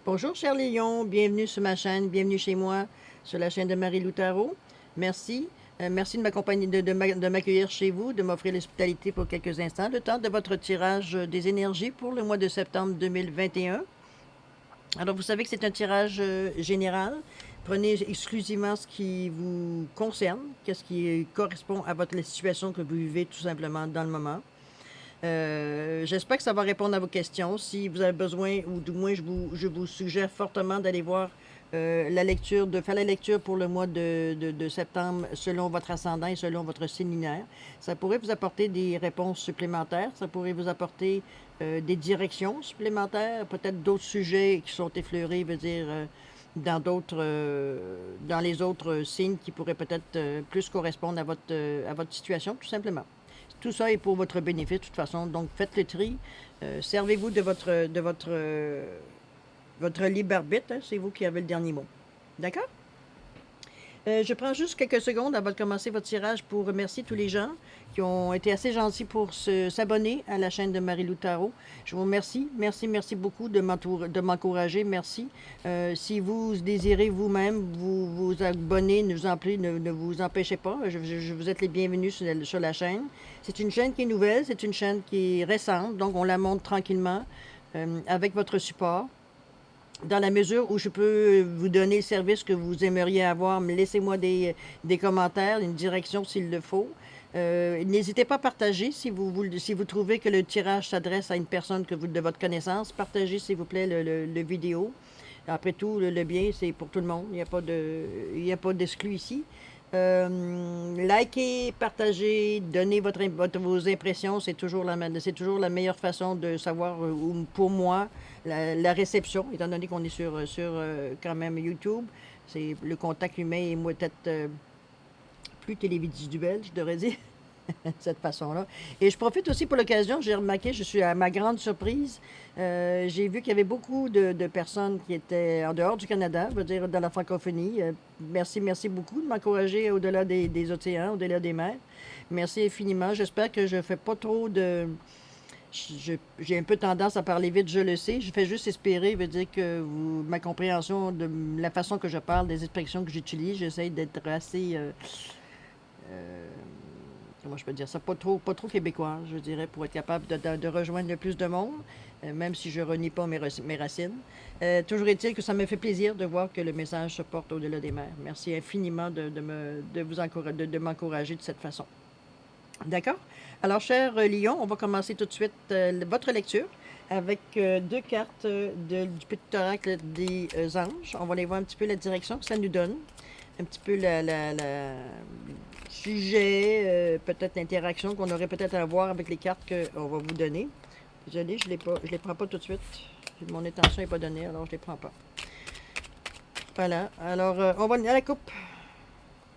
Bonjour, cher Léon. Bienvenue sur ma chaîne. Bienvenue chez moi, sur la chaîne de Marie-Lou Tarot. Merci. Merci de m'accompagner, de m'accueillir chez vous, de m'offrir l'hospitalité pour quelques instants, le temps de votre tirage des énergies pour le mois de septembre 2021. Alors, vous savez que c'est un tirage général. Prenez exclusivement ce qui vous concerne, qu'est-ce qui correspond à votre la situation que vous vivez tout simplement dans le moment. J'espère que ça va répondre à vos questions. Si vous avez besoin, ou du moins je vous suggère fortement d'aller voir de faire la lecture pour le mois de septembre selon votre ascendant et selon votre signe lunaire. Ça pourrait vous apporter des réponses supplémentaires, ça pourrait vous apporter des directions supplémentaires, peut-être d'autres sujets qui sont effleurés, veut dire dans les autres signes qui pourraient peut-être plus correspondre à votre situation, tout simplement. Tout ça est pour votre bénéfice, de toute façon. Donc, faites le tri. Servez-vous de votre libre arbitre. Hein, c'est vous qui avez le dernier mot. D'accord? Je prends juste quelques secondes avant de commencer votre tirage pour remercier tous les gens qui ont été assez gentils pour s'abonner à la chaîne de Marie-Lou Tarot. Je vous remercie. Merci beaucoup de m'encourager. Merci. Si vous désirez vous-même vous abonner, ne vous empêchez pas. Vous êtes les bienvenus sur la chaîne. C'est une chaîne qui est nouvelle, c'est une chaîne qui est récente, donc on la monte tranquillement avec votre support. Dans la mesure où je peux vous donner le service que vous aimeriez avoir, laissez-moi des commentaires, une direction s'il le faut. N'hésitez pas à partager si vous trouvez que le tirage s'adresse à une personne de votre connaissance. Partagez, s'il vous plaît, le vidéo. Après tout, le bien, c'est pour tout le monde. Il n'y a pas d'exclus ici. Likez, partagez, donnez vos impressions. C'est toujours la meilleure façon de savoir, pour moi, la réception, étant donné qu'on est sur quand même YouTube. C'est le contact humain et moi peut-être plus télévisuel, je devrais dire. De cette façon-là. Et je profite aussi pour l'occasion, j'ai remarqué, je suis à ma grande surprise, j'ai vu qu'il y avait beaucoup de personnes qui étaient en dehors du Canada, je veux dire dans la francophonie. Merci beaucoup de m'encourager au-delà des océans, au-delà des mers. Merci infiniment. J'espère que je ne fais pas trop de... J'ai un peu tendance à parler vite, je le sais. Je fais juste espérer, veut dire que ma compréhension de la façon que je parle, des expressions que j'utilise, j'essaie d'être assez... comment je peux dire ça, pas trop québécois, je dirais, pour être capable de rejoindre le plus de monde, même si je renie pas mes racines. Toujours est-il que ça me fait plaisir de voir que le message se porte au-delà des mers. Merci infiniment de m'encourager de cette façon. D'accord? Alors, cher Lyon, on va commencer tout de suite votre lecture avec deux cartes du petit oracle des anges. On va aller voir un petit peu la direction que ça nous donne, un petit peu la sujet, peut-être l'interaction qu'on aurait peut-être à avoir avec les cartes qu'on va vous donner. Désolée, je les prends pas tout de suite. Mon intention n'est pas donnée, alors je les prends pas. Voilà. Alors, on va à la coupe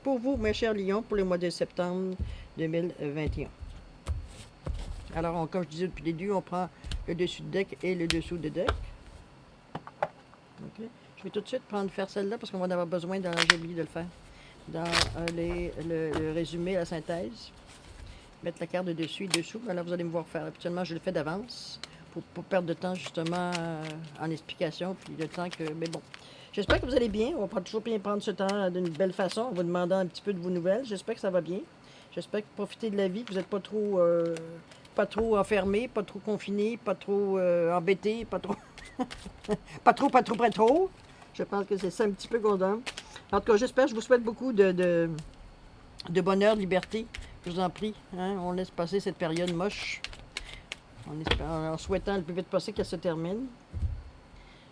pour vous, mes chers lions, pour le mois de septembre 2021. Alors, comme je disais depuis le début, on prend le dessus de deck et le dessous de deck. Okay. Je vais tout de suite faire celle-là parce qu'on va en avoir besoin j'ai oublié de le faire. Dans le résumé, la synthèse. Mettre la carte de dessus et dessous. Alors, vous allez me voir faire. Habituellement, je le fais d'avance pour pas perdre de temps, justement, en explication. Puis le temps que... Mais bon. J'espère que vous allez bien. On va toujours bien prendre ce temps d'une belle façon en vous demandant un petit peu de vos nouvelles. J'espère que ça va bien. J'espère que vous profitez de la vie, que vous n'êtes pas trop enfermé, pas trop confiné, pas trop embêté, pas trop... pas trop. Je pense que c'est ça un petit peu qu'on donne. En tout cas, j'espère, je vous souhaite beaucoup de bonheur, de liberté. Je vous en prie, hein, on laisse passer cette période moche. En souhaitant le plus vite possible qu'elle se termine.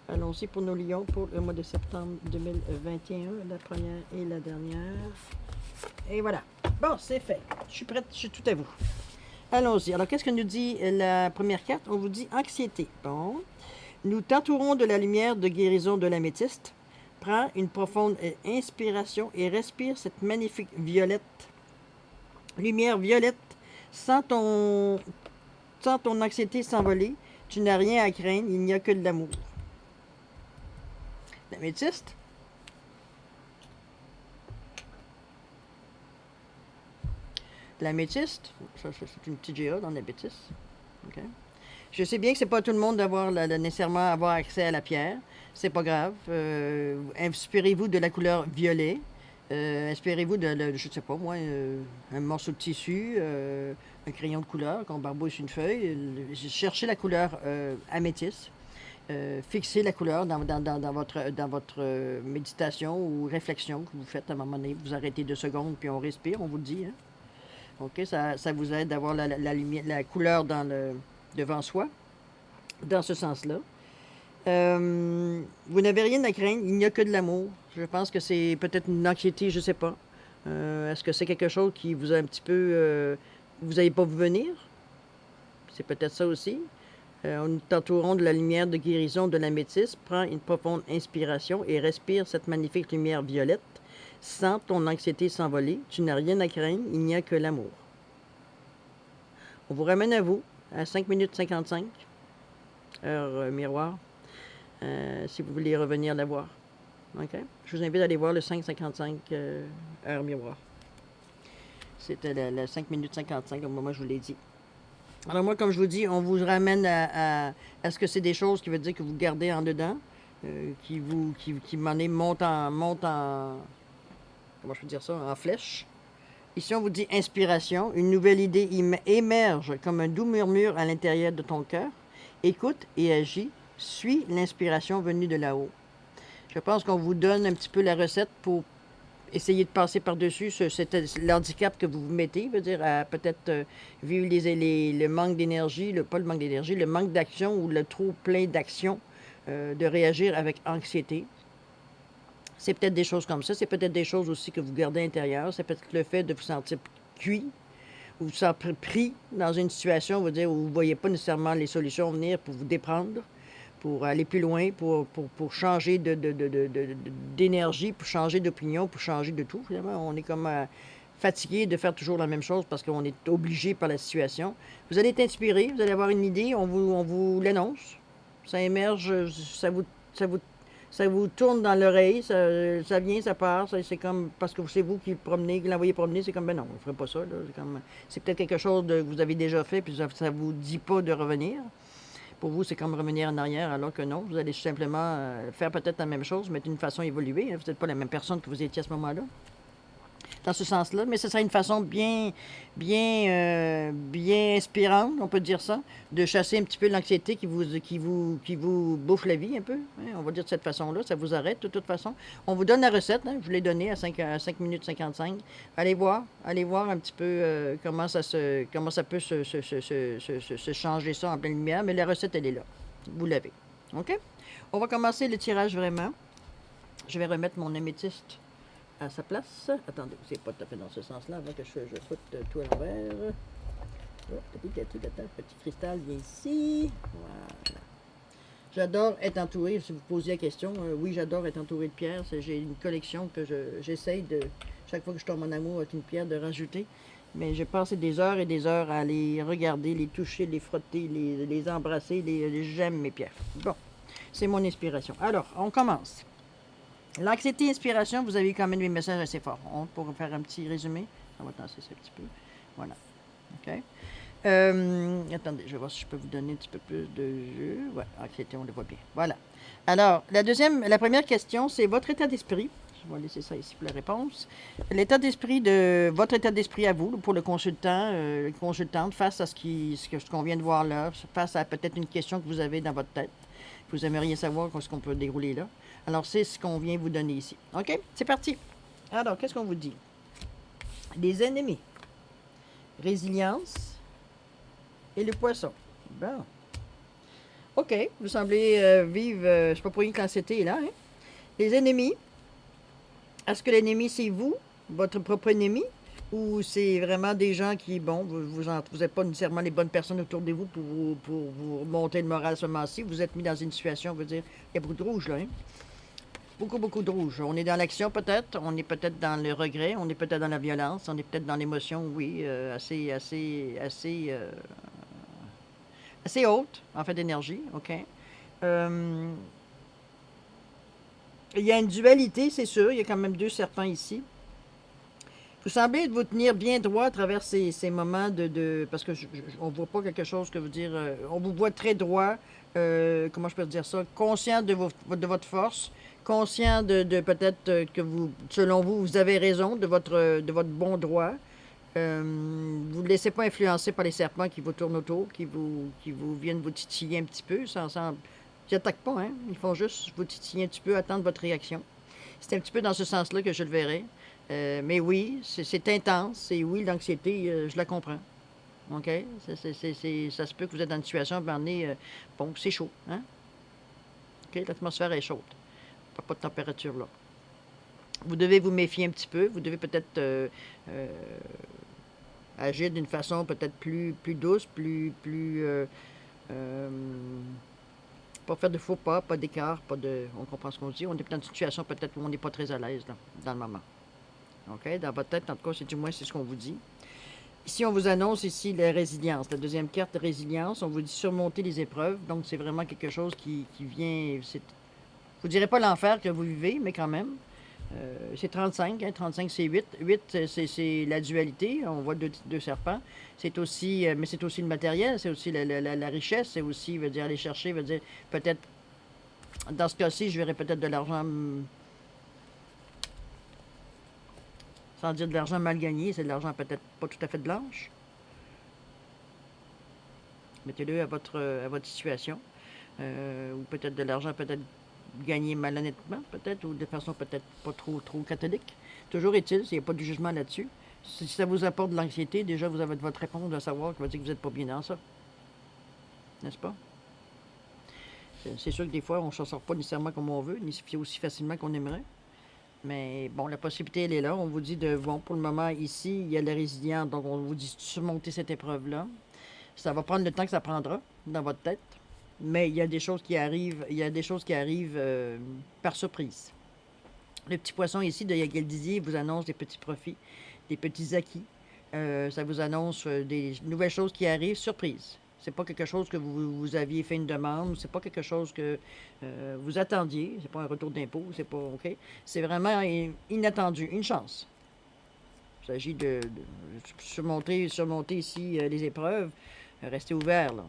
Allons-y pour nos lions pour le mois de septembre 2021, la première et la dernière. Et voilà. Bon, c'est fait. Je suis prête, je suis tout à vous. Allons-y. Alors, qu'est-ce que nous dit la première carte? On vous dit anxiété. Bon. Nous t'entourons de la lumière de guérison de l'améthyste. Prends une profonde inspiration et respire cette magnifique lumière violette. Sans ton anxiété s'envoler, tu n'as rien à craindre, il n'y a que de l'amour. L'améthyste. L'améthyste, ça c'est une petite GA dans l'améthyste. Okay. Je sais bien que c'est pas tout le monde d'avoir nécessairement avoir accès à la pierre. C'est pas grave. Inspirez-vous de la couleur violet. Inspirez-vous je sais pas moi, un morceau de tissu, un crayon de couleur qu'on barbouche une feuille. Cherchez la couleur améthyste. Fixez la couleur dans votre méditation ou réflexion que vous faites à un moment donné. Vous arrêtez 2 secondes puis on respire, on vous le dit. Hein? OK, ça vous aide d'avoir lumière, la couleur devant soi, dans ce sens-là. Vous n'avez rien à craindre, il n'y a que de l'amour. Je pense que c'est peut-être une anxiété, je ne sais pas. Est-ce que c'est quelque chose qui vous a un petit peu... vous n'avez pas vu venir? C'est peut-être ça aussi. Nous t'entourons de la lumière de guérison de l'améthyste. Prends une profonde inspiration et respire cette magnifique lumière violette. Sens ton anxiété s'envoler. Tu n'as rien à craindre, il n'y a que l'amour. On vous ramène à vous, à 5 minutes 55, heure miroir. Si vous voulez revenir la voir. OK? Je vous invite à aller voir le 5,55 heure miroir. C'était la 5 minutes 55 au moment où je vous l'ai dit. Alors moi, comme je vous dis, on vous ramène à ce que c'est des choses qui veut dire que vous gardez en dedans, qui montent en... Comment je peux dire ça? En flèche. Ici, on vous dit inspiration. Une nouvelle idée émerge comme un doux murmure à l'intérieur de ton cœur. Écoute et agis. Suis l'inspiration venue de là-haut. Je pense qu'on vous donne un petit peu la recette pour essayer de passer par-dessus l'handicap que vous vous mettez, veut dire à peut-être vivre le manque d'énergie, pas le manque d'énergie, le manque d'action ou le trop plein d'action, de réagir avec anxiété. C'est peut-être des choses comme ça. C'est peut-être des choses aussi que vous gardez à l'intérieur. C'est peut-être le fait de vous sentir cuit ou vous sentir pris dans une situation, veut dire, où vous ne voyez pas nécessairement les solutions venir pour vous déprendre, pour aller plus loin, pour changer d'énergie, pour changer d'opinion, pour changer de tout. Finalement, on est comme fatigué de faire toujours la même chose parce qu'on est obligé par la situation. Vous allez être inspiré, vous allez avoir une idée, on vous l'annonce. Ça émerge, ça vous tourne dans l'oreille, ça vient, ça part, c'est comme, parce que c'est vous qui le promenez, qui l'envoyez promener, c'est comme, ben non, on ne ferait pas ça, là. C'est peut-être quelque chose que vous avez déjà fait, puis ça ne vous dit pas de revenir. Pour vous, c'est comme revenir en arrière, alors que non, vous allez simplement faire peut-être la même chose, mais d'une façon évoluée. Hein. Vous n'êtes pas la même personne que vous étiez à ce moment-là. Dans ce sens-là, mais ce serait une façon bien inspirante, on peut dire ça, de chasser un petit peu l'anxiété qui vous bouffe la vie un peu. Hein, on va dire de cette façon-là, ça vous arrête de toute façon. On vous donne la recette, hein, je vous l'ai donnée à 5 minutes 55. Allez voir un petit peu comment ça peut se changer ça en pleine lumière, mais la recette, elle est là. Vous l'avez. OK? On va commencer le tirage vraiment. Je vais remettre mon améthyste à sa place. Attendez, c'est pas tout à fait dans ce sens-là, avant que je foute tout à l'envers. Petit cristal, viens ici. Voilà. J'adore être entouré, si vous posez la question, oui, j'adore être entouré de pierres. J'ai une collection que j'essaye de, chaque fois que je tombe en amour avec une pierre, de rajouter. Mais j'ai passé des heures et des heures à les regarder, les toucher, les frotter, les embrasser. J'aime mes pierres. Bon, c'est mon inspiration. Alors, on commence. L'anxiété inspiration, vous avez quand même des messages assez forts. Pour faire un petit résumé, on va tasser ça un petit peu. Voilà. OK. Attendez, je vais voir si je peux vous donner un petit peu plus de jeu. Ouais, anxiété, on le voit bien. Voilà. Alors, la première question, c'est votre état d'esprit. Je vais laisser ça ici pour la réponse. Votre état d'esprit à vous, pour le consultant, consultante, face à ce qu'on vient de voir là, face à peut-être une question que vous avez dans votre tête. Vous aimeriez savoir ce qu'on peut dérouler là. Alors, c'est ce qu'on vient vous donner ici. OK? C'est parti. Alors, qu'est-ce qu'on vous dit? Les ennemis. Résilience. Et le poisson. Bon. OK. Vous semblez vivre... c'est pas pour rien que l'anxiété est là. Hein? Les ennemis. Est-ce que l'ennemi, c'est vous? Votre propre ennemi? Ou c'est vraiment des gens qui, bon, vous n'êtes pas nécessairement les bonnes personnes autour de vous pour vous remonter le moral ce moment-ci. Vous êtes mis dans une situation, on veut dire, il y a beaucoup de rouge là, hein? Beaucoup de rouge. On est dans l'action peut-être, on est peut-être dans le regret, on est peut-être dans la violence, on est peut-être dans l'émotion, oui, assez haute, en fait, d'énergie, OK? Il y a une dualité, c'est sûr, il y a quand même 2 serpents ici. Vous semblez vous tenir bien droit à travers ces moments parce que on voit pas quelque chose que vous dire. On vous voit très droit. Comment je peux dire ça? Conscient de votre force, conscient de peut-être que vous, selon vous, vous avez raison de votre bon droit. Vous ne laissez pas influencer par les serpents qui vous tournent autour, qui vous viennent vous titiller un petit peu. Ils n'attaquent pas, hein? Ils font juste vous titiller un petit peu, attendre votre réaction. C'est un petit peu dans ce sens-là que je le verrais. Mais oui, c'est intense. Et oui, l'anxiété, je la comprends. OK? Ça se peut que vous êtes dans une situation, à un moment donné, bon, c'est chaud. Hein? OK? L'atmosphère est chaude. Pas de température là. Vous devez vous méfier un petit peu. Vous devez peut-être agir d'une façon peut-être plus douce, euh, pas faire de faux pas d'écart, on comprend ce qu'on dit. On est dans une situation peut-être où on n'est pas très à l'aise là, dans le moment. OK? Dans votre tête, en tout cas, du moins, c'est ce qu'on vous dit. Ici, on vous annonce ici la résilience. La deuxième carte, résilience. On vous dit surmonter les épreuves. Donc, c'est vraiment quelque chose qui vient... Je ne dirais pas l'enfer que vous vivez, mais quand même. C'est 35. Hein, 35, c'est 8. 8, c'est la dualité. On voit deux serpents. C'est aussi... mais c'est aussi le matériel. C'est aussi la richesse. C'est aussi, veut dire, aller chercher, veut dire, peut-être... Dans ce cas-ci, je verrais peut-être de l'argent... Sans dire de l'argent mal gagné, c'est de l'argent peut-être pas tout à fait blanche. Mettez-le à votre situation. Ou peut-être de l'argent peut-être gagné malhonnêtement, peut-être, ou de façon peut-être pas trop catholique. Toujours est-il, s'il n'y a pas de jugement là-dessus. Si ça vous apporte de l'anxiété, déjà vous avez votre réponse de savoir qui va dire que vous n'êtes pas bien dans ça. N'est-ce pas? C'est sûr que des fois, on ne s'en sort pas nécessairement comme on veut, ni aussi facilement qu'on aimerait. Mais bon, la possibilité, elle est là. On vous dit bon, pour le moment, ici, il y a la résilience. Donc, on vous dit de surmonter cette épreuve-là. Ça va prendre le temps que ça prendra dans votre tête. Mais il y a des choses qui arrivent, par surprise. Le petit poisson ici de Yael Dizier vous annonce des petits profits, des petits acquis. Ça vous annonce des nouvelles choses qui arrivent, surprise. C'est pas quelque chose que vous aviez fait une demande, c'est pas quelque chose que vous attendiez, c'est pas un retour d'impôt, c'est pas OK. C'est vraiment inattendu, une chance. Il s'agit de surmonter ici les épreuves, rester ouvert là.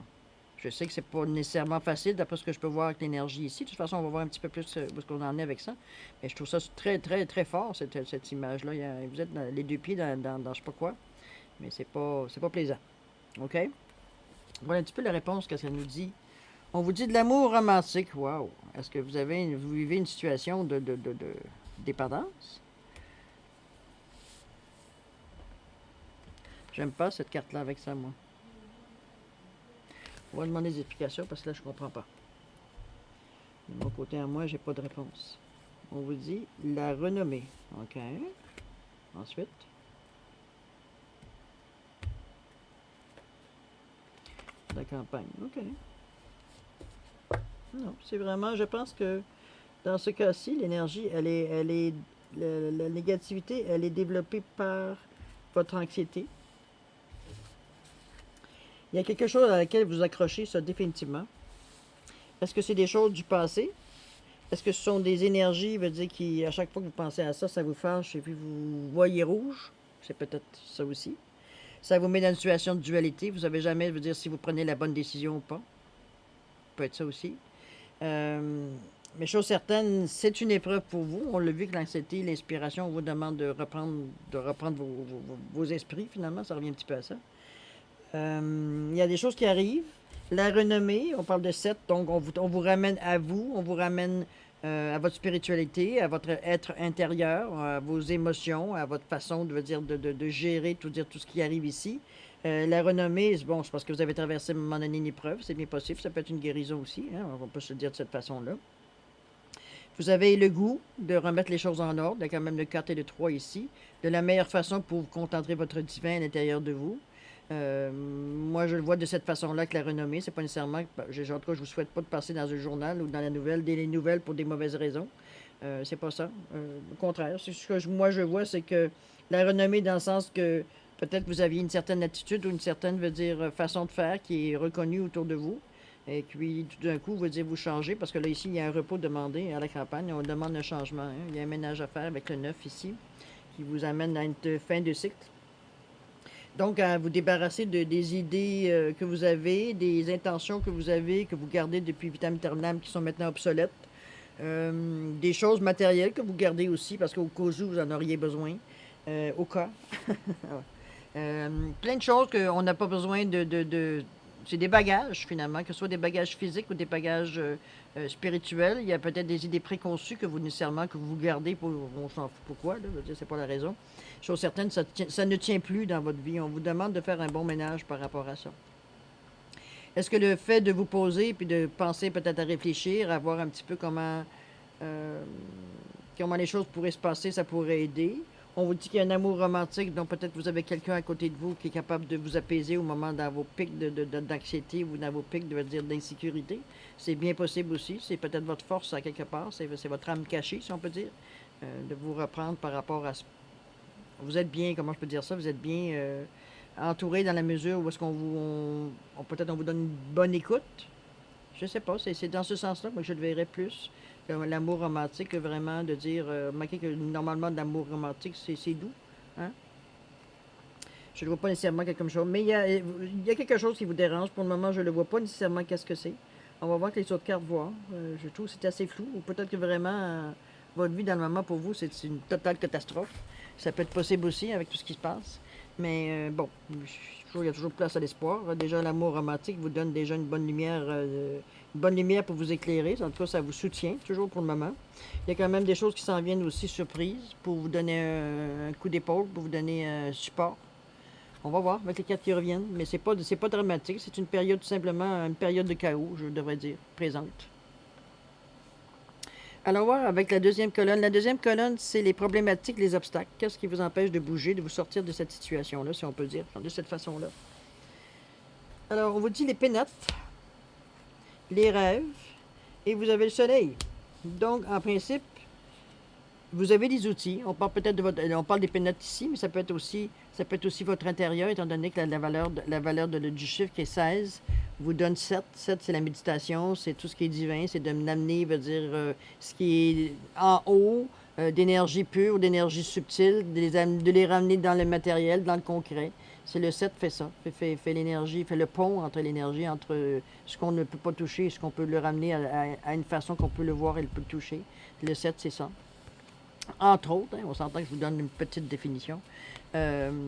Je sais que c'est pas nécessairement facile, d'après ce que je peux voir avec l'énergie ici. De toute façon, on va voir un petit peu plus où est-ce qu'on en est avec ça. Mais je trouve ça très, très, très fort, cette image-là. Vous êtes les deux pieds dans je sais pas quoi. Mais c'est pas plaisant. OK? Voilà un petit peu la réponse que ça nous dit. On vous dit de l'amour romantique. Wow! Est-ce que vous vivez une situation de dépendance? J'aime pas cette carte-là avec ça, moi. On va demander des explications parce que là, je comprends pas. De mon côté à moi, j'ai pas de réponse. On vous dit la renommée. OK. Ensuite. La campagne. OK. Non, c'est vraiment, je pense que dans ce cas-ci, l'énergie, la négativité, elle est développée par votre anxiété. Il y a quelque chose à laquelle vous accrochez, ça, définitivement. Est-ce que c'est des choses du passé? Est-ce que ce sont des énergies, veut dire, qui, à chaque fois que vous pensez à ça, ça vous fâche et puis vous voyez rouge? C'est peut-être ça aussi. Ça vous met dans une situation de dualité. Vous savez jamais, veut dire, si vous prenez la bonne décision ou pas. Ça peut être ça aussi. Mais chose certaine, c'est une épreuve pour vous. On l'a vu que l'anxiété, l'inspiration, on vous demande de reprendre vos esprits, finalement. Ça revient un petit peu à ça. Il y a des choses qui arrivent. La renommée, on parle de 7, donc on vous ramène à vous, on vous ramène à votre spiritualité, à votre être intérieur, à vos émotions, à votre façon de gérer, tout ce qui arrive ici. La renommée, bon, c'est parce que vous avez traversé à un moment donné une épreuve, c'est bien possible, ça peut être une guérison aussi, hein, on peut se le dire de cette façon-là. Vous avez le goût de remettre les choses en ordre, il y a quand même le 4 et le 3 ici, de la meilleure façon pour vous contenter votre divin à l'intérieur de vous. Moi, je le vois de cette façon-là que la renommée, c'est pas nécessairement. En tout cas, je vous souhaite pas de passer dans un journal ou dans la nouvelle, des nouvelles pour des mauvaises raisons. C'est pas ça. Au contraire, c'est ce que moi je vois, c'est que la renommée, dans le sens que peut-être vous aviez une certaine attitude ou une certaine, veut dire, façon de faire qui est reconnue autour de vous. Et puis, tout d'un coup, vous changez, parce que là, ici, il y a un repos demandé à la campagne. On demande un changement. Hein. Il y a un ménage à faire avec le 9 ici, qui vous amène à une fin de cycle. Donc, à vous débarrasser des idées que vous avez, des intentions que vous gardez depuis vitam aeternam qui sont maintenant obsolètes. Des choses matérielles que vous gardez aussi parce qu'au cas où vous en auriez besoin. Au cas. Plein de choses qu'on n'a pas besoin de. C'est des bagages finalement, que ce soit des bagages physiques ou des bagages spirituels. Il y a peut-être des idées préconçues que vous nécessairement que vous gardez pour. On s'en fout pourquoi, là, je veux dire, c'est pas la raison. Chose certaine, ça ne tient plus dans votre vie. On vous demande de faire un bon ménage par rapport à ça. Est-ce que le fait de vous poser puis de penser peut-être à réfléchir, à voir un petit peu comment les choses pourraient se passer, ça pourrait aider? On vous dit qu'il y a un amour romantique, donc peut-être vous avez quelqu'un à côté de vous qui est capable de vous apaiser au moment dans vos pics d'anxiété ou dans vos pics d'insécurité. C'est bien possible aussi. C'est peut-être votre force à quelque part. C'est votre âme cachée, si on peut dire, de vous reprendre par rapport à ce. Vous êtes bien, comment je peux dire ça? Vous êtes bien entouré dans la mesure où est-ce qu'on vous. Peut-être on vous donne une bonne écoute. Je sais pas. C'est dans ce sens-là que je le verrais plus. L'amour romantique, vraiment, de dire, remarquez que normalement, l'amour romantique, c'est doux. Hein? Je ne le vois pas nécessairement comme chose, mais il y a quelque chose qui vous dérange. Pour le moment, je ne le vois pas nécessairement qu'est-ce que c'est. On va voir que les autres cartes voient. Je trouve que c'est assez flou. Ou peut-être que vraiment, votre vie dans le moment, pour vous, c'est une totale catastrophe. Ça peut être possible aussi avec tout ce qui se passe. Mais bon, il y a toujours place à l'espoir. Déjà, l'amour romantique vous donne déjà une bonne lumière pour vous éclairer. En tout cas, ça vous soutient toujours pour le moment. Il y a quand même des choses qui s'en viennent aussi surprises pour vous donner un coup d'épaule, pour vous donner un support. On va voir avec les cartes qui reviennent, mais c'est pas dramatique. C'est une période, tout simplement, une période de chaos, je devrais dire, présente. Allons voir avec la deuxième colonne. La deuxième colonne, c'est les problématiques, les obstacles. Qu'est-ce qui vous empêche de bouger, de vous sortir de cette situation-là, si on peut dire, de cette façon-là? Alors, on vous dit les pénates, les rêves, et vous avez le soleil. Donc, en principe, vous avez des outils. On parle peut-être on parle des pénates ici, mais ça peut être aussi votre intérieur, étant donné que la valeur du chiffre qui est 16 vous donne 7. 7, c'est la méditation, c'est tout ce qui est divin, c'est de m'amener, ce qui est en haut, d'énergie pure, d'énergie subtile, de les ramener dans le matériel, dans le concret. C'est le 7 fait ça, fait l'énergie, fait le pont entre l'énergie, entre ce qu'on ne peut pas toucher et ce qu'on peut le ramener à une façon qu'on peut le voir et le peut toucher. Le 7, c'est ça. Entre autres, on s'entend que je vous donne une petite définition. Le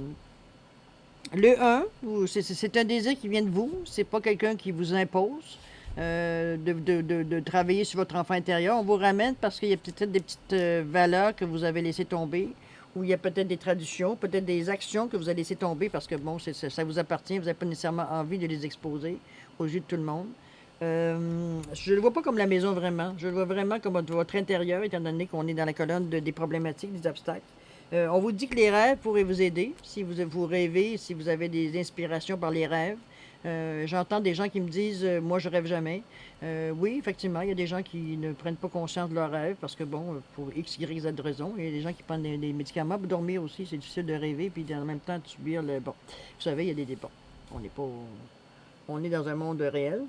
1, c'est un désir qui vient de vous, c'est pas quelqu'un qui vous impose de travailler sur votre enfant intérieur. On vous ramène parce qu'il y a peut-être des petites valeurs que vous avez laissées tomber, ou il y a peut-être des traditions, peut-être des actions que vous avez laissées tomber parce que, bon, ça vous appartient, vous n'avez pas nécessairement envie de les exposer aux yeux de tout le monde. Je ne le vois pas comme la maison vraiment. Je le vois vraiment comme votre intérieur, étant donné qu'on est dans la colonne des problématiques, des obstacles. On vous dit que les rêves pourraient vous aider. Si vous rêvez, si vous avez des inspirations par les rêves. J'entends des gens qui me disent moi, je rêve jamais. Oui, effectivement, il y a des gens qui ne prennent pas conscience de leurs rêves parce que, bon, pour X, Y, Z raison. Il y a des gens qui prennent des médicaments pour dormir aussi. C'est difficile de rêver puis en même temps de subir le. Bon, vous savez, il y a des débats. On est dans un monde réel.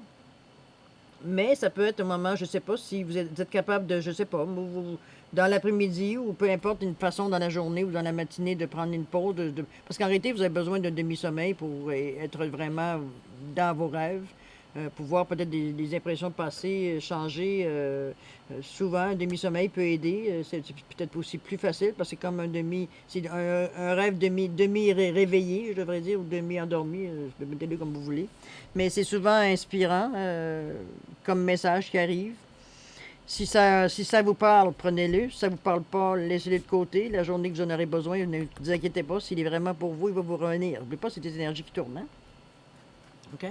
Mais ça peut être un moment, je ne sais pas, si vous êtes capable de, je ne sais pas, dans l'après-midi ou peu importe, une façon dans la journée ou dans la matinée de prendre une pause. Parce qu'en réalité, vous avez besoin d'un demi-sommeil pour être vraiment dans vos rêves, pour voir peut-être des impressions passées changer. Souvent, un demi-sommeil peut aider. C'est peut-être aussi plus facile parce que c'est comme c'est un rêve demi-réveillé, je devrais dire, ou demi-endormi, je peux mettre les deux comme vous voulez. Mais c'est souvent inspirant comme message qui arrive. Si ça vous parle, prenez-le. Si ça ne vous parle pas, laissez-le de côté. La journée que vous en aurez besoin, ne vous inquiétez pas. S'il est vraiment pour vous, il va vous revenir. N'oubliez pas, c'est des énergies qui tournent. Hein? OK?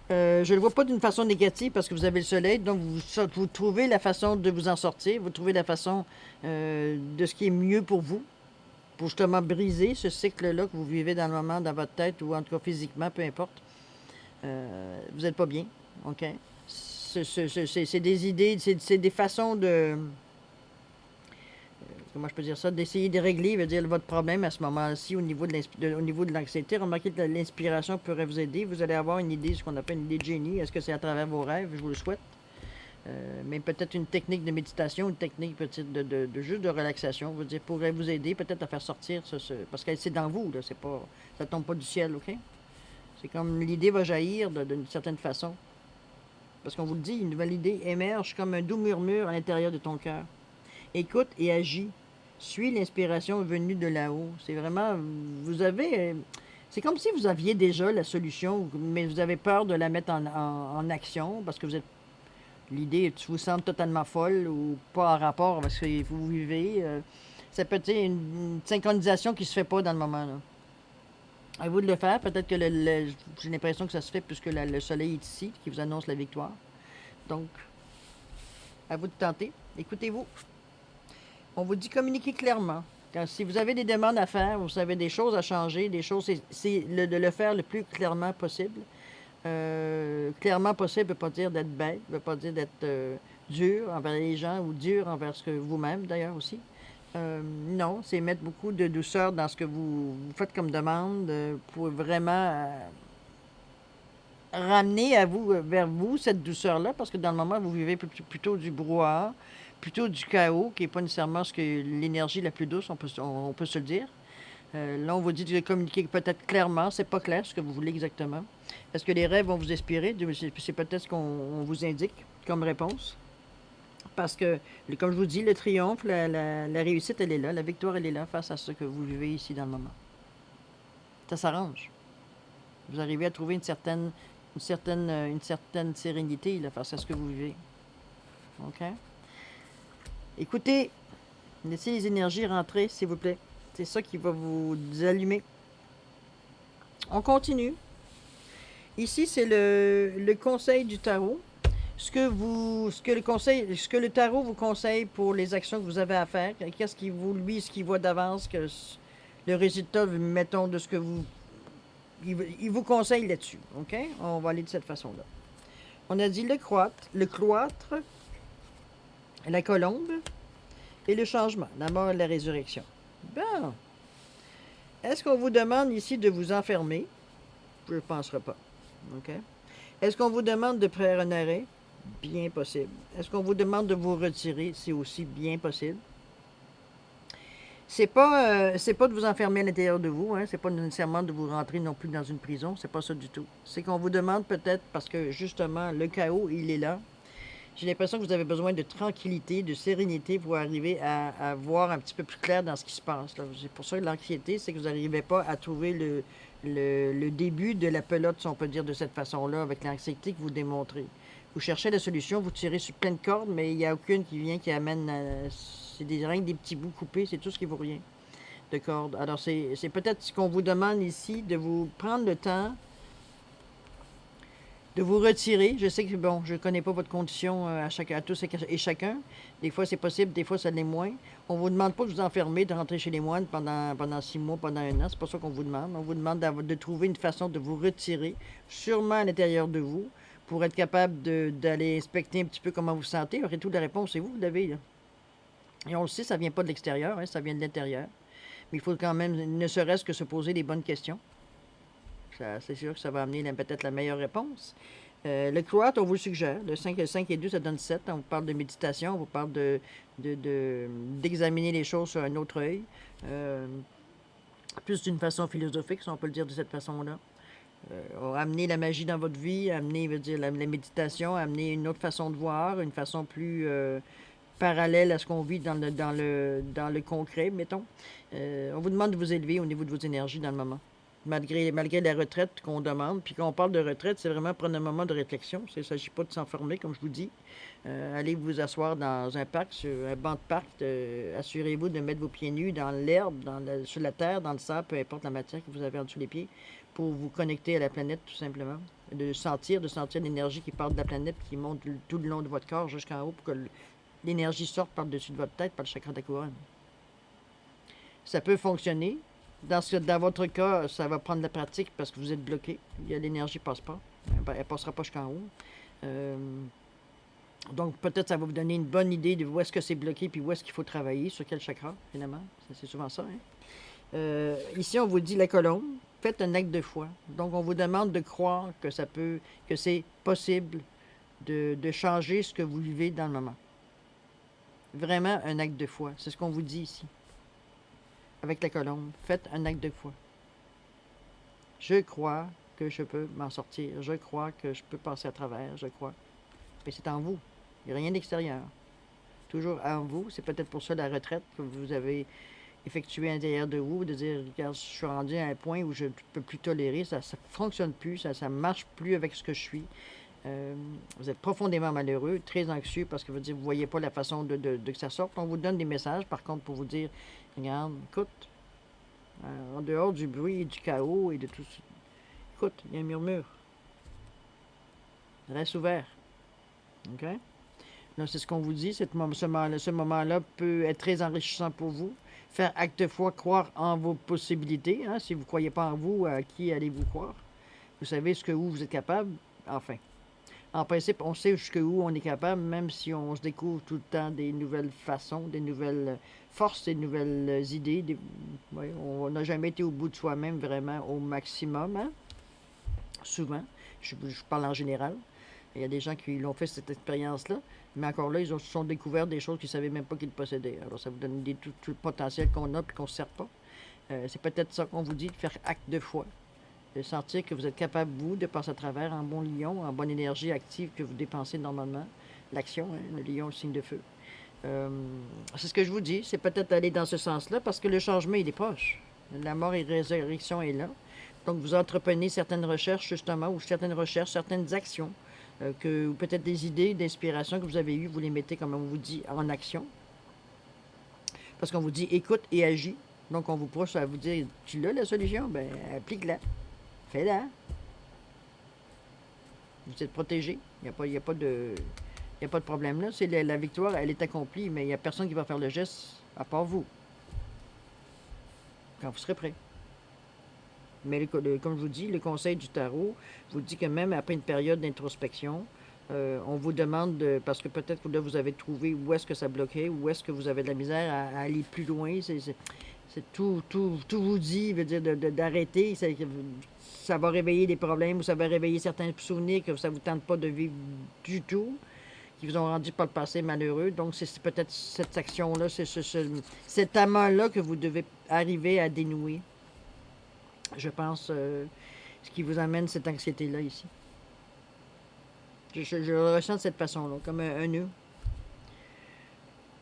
Je ne le vois pas d'une façon négative parce que vous avez le soleil, donc vous trouvez la façon de vous en sortir, vous trouvez la façon de ce qui est mieux pour vous, pour justement briser ce cycle-là que vous vivez dans le moment, dans votre tête ou en tout cas physiquement, peu importe. Vous n'êtes pas bien, OK? C'est des idées, c'est des façons de. Comment je peux dire ça? D'essayer de régler, veut dire, votre problème à ce moment-ci au niveau de l'anxiété. Remarquez que l'inspiration pourrait vous aider. Vous allez avoir une idée, ce qu'on appelle une idée de génie. Est-ce que c'est à travers vos rêves? Je vous le souhaite. Mais peut-être une technique de méditation, une technique peut-être de juste de relaxation, je veux dire, pourrait vous aider peut-être à faire sortir parce que c'est dans vous, là, c'est pas, ça tombe pas du ciel, OK? C'est comme l'idée va jaillir d'une certaine façon. Parce qu'on vous le dit, une nouvelle idée émerge comme un doux murmure à l'intérieur de ton cœur. Écoute et agis. Suis l'inspiration venue de là-haut. C'est vraiment, vous avez, c'est comme si vous aviez déjà la solution, mais vous avez peur de la mettre en action parce que vous êtes, l'idée vous semble totalement folle ou pas en rapport avec ce que vous vivez. Ça peut être une synchronisation qui se fait pas dans le moment, là. À vous de le faire. Peut-être que j'ai l'impression que ça se fait puisque le soleil est ici, qui vous annonce la victoire. Donc, à vous de tenter. Écoutez-vous. On vous dit communiquer clairement. Car si vous avez des demandes à faire, vous avez des choses à changer, des choses, c'est de le faire le plus clairement possible. Clairement possible ne veut pas dire d'être bête, ne veut pas dire d'être dur envers les gens ou dur envers ce que vous-même d'ailleurs aussi. Non, c'est mettre beaucoup de douceur dans ce que vous faites comme demande pour vraiment ramener à vous, vers vous cette douceur-là, parce que dans le moment, vous vivez plutôt du brouhaha, plutôt du chaos, qui n'est pas nécessairement ce que l'énergie la plus douce, on peut se le dire. Là, on vous dit de communiquer peut-être clairement, c'est pas clair ce que vous voulez exactement. Est-ce que les rêves vont vous inspirer? C'est peut-être ce qu'on vous indique comme réponse. Parce que, comme je vous dis, le triomphe, la réussite, elle est là, la victoire, elle est là face à ce que vous vivez ici dans le moment. Ça s'arrange. Vous arrivez à trouver une certaine sérénité là, face à ce que vous vivez. OK? Écoutez, laissez les énergies rentrer, s'il vous plaît. C'est ça qui va vous allumer. On continue. Ici, c'est le conseil du tarot. Ce que le tarot vous conseille pour les actions que vous avez à faire. Qu'est-ce qu'il vous, lui, ce qu'il voit d'avance, que le résultat, mettons, de ce que vous... Il vous conseille là-dessus. OK? On va aller de cette façon-là. On a dit le cloître, la colombe et le changement, la mort et la résurrection. Bon. Est-ce qu'on vous demande ici de vous enfermer? Je ne penserai pas. OK? Est-ce qu'on vous demande de faire un arrêt? Bien possible. Est-ce qu'on vous demande de vous retirer? C'est aussi bien possible. C'est pas de vous enfermer à l'intérieur de vous, hein? C'est pas nécessairement de vous rentrer non plus dans une prison, c'est pas ça du tout. C'est qu'on vous demande peut-être, parce que justement, le chaos, il est là. J'ai l'impression que vous avez besoin de tranquillité, de sérénité pour arriver à voir un petit peu plus clair dans ce qui se passe, là. C'est pour ça que l'anxiété, c'est que vous n'arrivez pas à trouver le début de la pelote, si on peut dire de cette façon-là, avec l'anxiété que vous démontrez. Vous cherchez la solution, vous tirez sur plein de cordes, mais il n'y a aucune qui vient, qui amène... c'est rien que des petits bouts coupés, c'est tout ce qui vaut rien de cordes. Alors, c'est peut-être ce qu'on vous demande ici, de vous prendre le temps de vous retirer. Je sais que, bon, je ne connais pas votre condition à tous et chacun. Des fois, c'est possible, des fois, ça l'est moins. On ne vous demande pas de vous enfermer, de rentrer chez les moines pendant 6 mois, pendant 1 an. C'est pas ça qu'on vous demande. On vous demande de trouver une façon de vous retirer, sûrement à l'intérieur de vous, pour être capable d'aller inspecter un petit peu comment vous vous sentez. Après tout, la réponse, c'est vous l'avez, là. Et on le sait, ça ne vient pas de l'extérieur, hein, ça vient de l'intérieur. Mais il faut quand même, ne serait-ce que se poser les bonnes questions. C'est sûr que ça va amener peut-être la meilleure réponse. Le cloître, on vous le suggère. Le 5 et 2, ça donne 7. On vous parle de méditation, on vous parle d'examiner les choses sur un autre œil. Plus d'une façon philosophique, si on peut le dire de cette façon-là. Amener la magie dans votre vie, amener la méditation, amener une autre façon de voir, une façon plus parallèle à ce qu'on vit dans le concret, mettons. On vous demande de vous élever au niveau de vos énergies dans le moment. Malgré la retraite qu'on demande. Puis quand on parle de retraite, c'est vraiment prendre un moment de réflexion. Il ne s'agit pas de s'enfermer, comme je vous dis. Allez vous asseoir dans un parc, sur un banc de parc. Assurez-vous de mettre vos pieds nus dans l'herbe, sur la terre, dans le sable, peu importe la matière que vous avez en dessous des pieds, pour vous connecter à la planète, tout simplement. De sentir l'énergie qui part de la planète, qui monte tout le long de votre corps jusqu'en haut, pour que l'énergie sorte par-dessus de votre tête, par le chakra de la couronne. Ça peut fonctionner. Dans votre cas, ça va prendre de la pratique parce que vous êtes bloqué. L'énergie ne passe pas. Elle ne passera pas jusqu'en haut. Donc, peut-être ça va vous donner une bonne idée de où est-ce que c'est bloqué puis où est-ce qu'il faut travailler, sur quel chakra, finalement. C'est souvent ça. Hein? Ici, on vous dit la colombe. Faites un acte de foi. Donc, on vous demande de croire que c'est possible de changer ce que vous vivez dans le moment. Vraiment un acte de foi. C'est ce qu'on vous dit ici. Avec la colombe. Faites un acte de foi. Je crois que je peux m'en sortir. Je crois que je peux passer à travers. Je crois. Mais c'est en vous. Il n'y a rien d'extérieur. Toujours en vous. C'est peut-être pour ça la retraite que vous avez effectuée à l'intérieur de vous, de dire, regarde, je suis rendu à un point où je ne peux plus tolérer, ça ne fonctionne plus, ça ne marche plus avec ce que je suis. Vous êtes profondément malheureux, très anxieux parce que vous ne voyez pas la façon de que ça sorte. On vous donne des messages, par contre, pour vous dire, regarde, écoute, en dehors du bruit et du chaos et de tout ça, écoute, il y a un murmure. Reste ouvert. OK? Là, c'est ce qu'on vous dit. Ce moment-là peut être très enrichissant pour vous. Faire acte de foi, croire en vos possibilités. Hein? Si vous ne croyez pas en vous, à qui allez-vous croire? Vous savez ce que vous êtes capable. Enfin, en principe, on sait jusqu'où on est capable, même si on se découvre tout le temps des nouvelles façons, des nouvelles forces, des nouvelles idées. On n'a jamais été au bout de soi-même vraiment au maximum. Hein? Souvent. Je parle en général. Il y a des gens qui l'ont fait cette expérience-là, mais encore là, ils se sont découverts des choses qu'ils ne savaient même pas qu'ils possédaient. Alors, ça vous donne une idée de tout le potentiel qu'on a et qu'on ne se sert pas. C'est peut-être ça qu'on vous dit, de faire acte de foi, de sentir que vous êtes capable, vous, de passer à travers en bon lion, en bonne énergie active que vous dépensez normalement. L'action, hein, le lion, le signe de feu. C'est ce que je vous dis, c'est peut-être aller dans ce sens-là, parce que le changement, il est proche. La mort et la résurrection est là. Donc, vous entreprenez certaines recherches, justement, ou certaines actions, ou peut-être des idées d'inspiration que vous avez eues, vous les mettez, comme on vous dit, en action. Parce qu'on vous dit écoute et agis. Donc, on vous pousse à vous dire, tu l'as la solution? Ben, applique-la. Fais-la. Vous êtes protégé. Il n'y a pas de problème là. C'est la victoire, elle est accomplie, mais il n'y a personne qui va faire le geste à part vous. Quand vous serez prêt. Mais comme je vous dis, le conseil du tarot vous dit que même après une période d'introspection, on vous demande, parce que peut-être que là, vous avez trouvé où est-ce que ça bloquait, où est-ce que vous avez de la misère à aller plus loin. C'est tout vous dit, veut dire d'arrêter. Ça va réveiller des problèmes ou ça va réveiller certains souvenirs que ça ne vous tente pas de vivre du tout, qui vous ont rendu par le passé malheureux. Donc, c'est peut-être cette action-là, cet amas-là que vous devez arriver à dénouer. Je pense, ce qui vous amène cette anxiété-là ici. Je le ressens de cette façon-là, comme un nœud.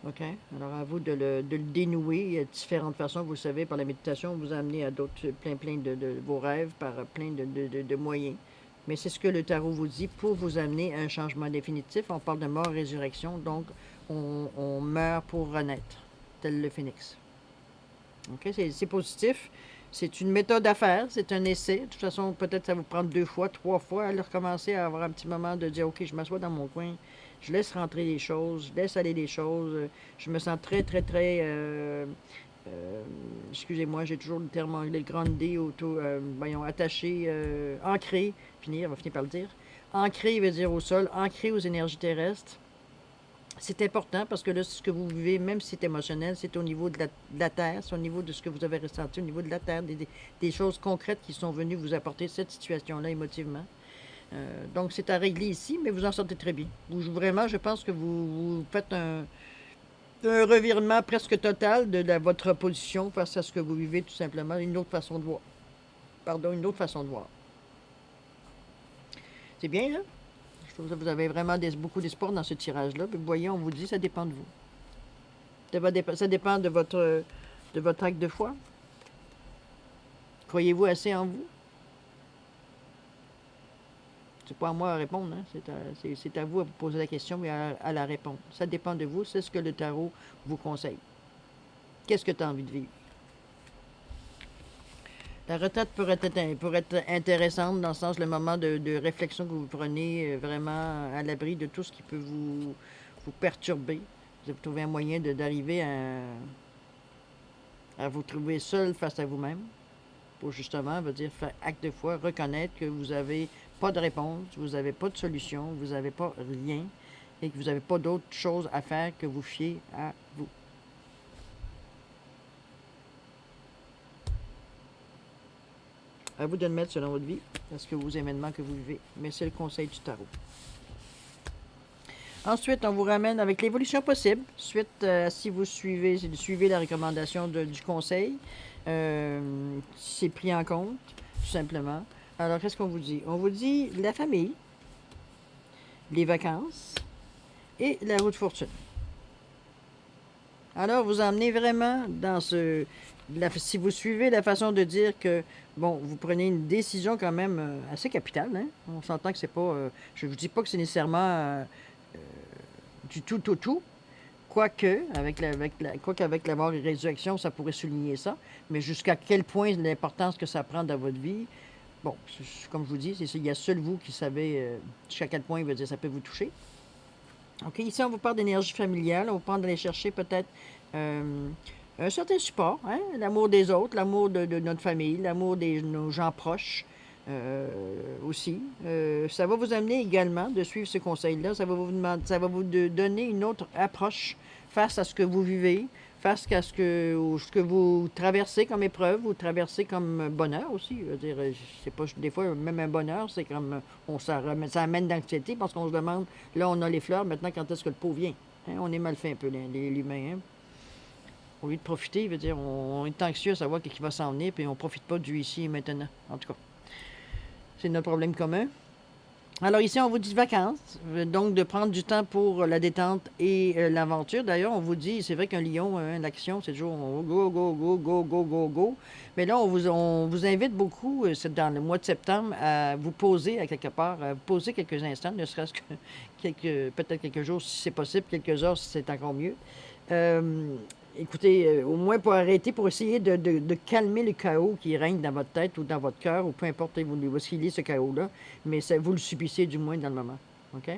OK? Alors, à vous de le dénouer. Il y a différentes façons, vous le savez, par la méditation, vous amener à d'autres, plein de vos rêves, par plein de moyens. Mais c'est ce que le tarot vous dit pour vous amener à un changement définitif. On parle de mort et résurrection, donc on meurt pour renaître, tel le phénix. OK? C'est positif. C'est une méthode à faire, c'est un essai. De toute façon, peut-être ça va vous prendre 2 fois, 3 fois à recommencer à avoir un petit moment de dire, OK, je m'assois dans mon coin, je laisse rentrer les choses, je laisse aller les choses. Je me sens très, très, très... excusez-moi, j'ai toujours le terme anglais, le grand D, attaché, ancré, on va finir par le dire. Ancré veut dire au sol, ancré aux énergies terrestres. C'est important parce que là, ce que vous vivez, même si c'est émotionnel, c'est au niveau de la terre, c'est au niveau de ce que vous avez ressenti, au niveau de la terre, des choses concrètes qui sont venues vous apporter cette situation-là émotivement. Donc, c'est à régler ici, mais vous en sortez très bien. Vraiment, je pense que vous faites un revirement presque total de votre position face à ce que vous vivez, tout simplement. Une autre façon de voir. Une autre façon de voir. C'est bien, là? Je trouve que vous avez vraiment beaucoup d'espoir dans ce tirage-là. Vous voyez, on vous dit, ça dépend de vous. Ça dépend de votre acte de foi. Croyez-vous assez en vous? C'est pas à moi à répondre, hein? C'est à vous à vous poser la question et à la répondre. Ça dépend de vous, c'est ce que le tarot vous conseille. Qu'est-ce que tu as envie de vivre? La retraite pourrait être intéressante dans le sens, le moment de réflexion que vous prenez vraiment à l'abri de tout ce qui peut vous perturber. Vous avez trouvé un moyen d'arriver à vous trouver seul face à vous-même pour justement, veut dire, faire acte de foi, reconnaître que vous n'avez pas de réponse, vous n'avez pas de solution, vous n'avez pas rien et que vous n'avez pas d'autre chose à faire que vous fier à vous. À vous de le mettre selon votre vie, parce que vos événements que vous vivez. Mais c'est le conseil du tarot. Ensuite, on vous ramène avec l'évolution possible. Suite, si vous suivez la recommandation du conseil, c'est pris en compte, tout simplement. Alors, qu'est-ce qu'on vous dit? On vous dit la famille, les vacances et la roue de fortune. Alors, vous emmenez vraiment dans si vous suivez la façon de dire que, bon, vous prenez une décision quand même assez capitale, hein? On s'entend que c'est pas... je ne vous dis pas que c'est nécessairement du tout au tout, quoique, avec la mort et résurrection, ça pourrait souligner ça, mais jusqu'à quel point l'importance que ça prend dans votre vie, bon, comme je vous dis, il y a seul vous qui savez jusqu'à quel point ça peut vous toucher. OK, ici, on vous parle d'énergie familiale. On vous parle d'aller chercher peut-être un certain support, hein? L'amour des autres, l'amour de notre famille, l'amour de nos gens proches aussi. Ça va vous amener également de suivre ce conseil-là. Ça va vous donner une autre approche face à ce que vous vivez, face à ce que vous traversez comme épreuve, vous traversez comme bonheur aussi. Je veux dire, c'est pas des fois même un bonheur, c'est comme ça amène d'anxiété parce qu'on se demande, là on a les fleurs, maintenant quand est-ce que le pot vient? Hein, on est mal fait un peu, l'humain. Hein? Au lieu de profiter, je veux dire, on est anxieux à savoir ce qui va s'en venir, puis on ne profite pas du ici et maintenant. En tout cas, c'est notre problème commun. Alors ici, on vous dit vacances, donc de prendre du temps pour la détente et l'aventure. D'ailleurs, on vous dit, c'est vrai qu'un lion, l'action, c'est toujours go, go, go, go, go, go, go. Mais là, on vous invite beaucoup, c'est dans le mois de septembre, à vous poser à quelque part, à vous poser quelques instants, ne serait-ce que peut-être quelques jours si c'est possible, quelques heures si c'est encore mieux. Écoutez, au moins pour arrêter, pour essayer de calmer le chaos qui règne dans votre tête ou dans votre cœur, ou peu importe où est-ce qu'il est ce chaos-là, mais vous le subissez du moins dans le moment. OK?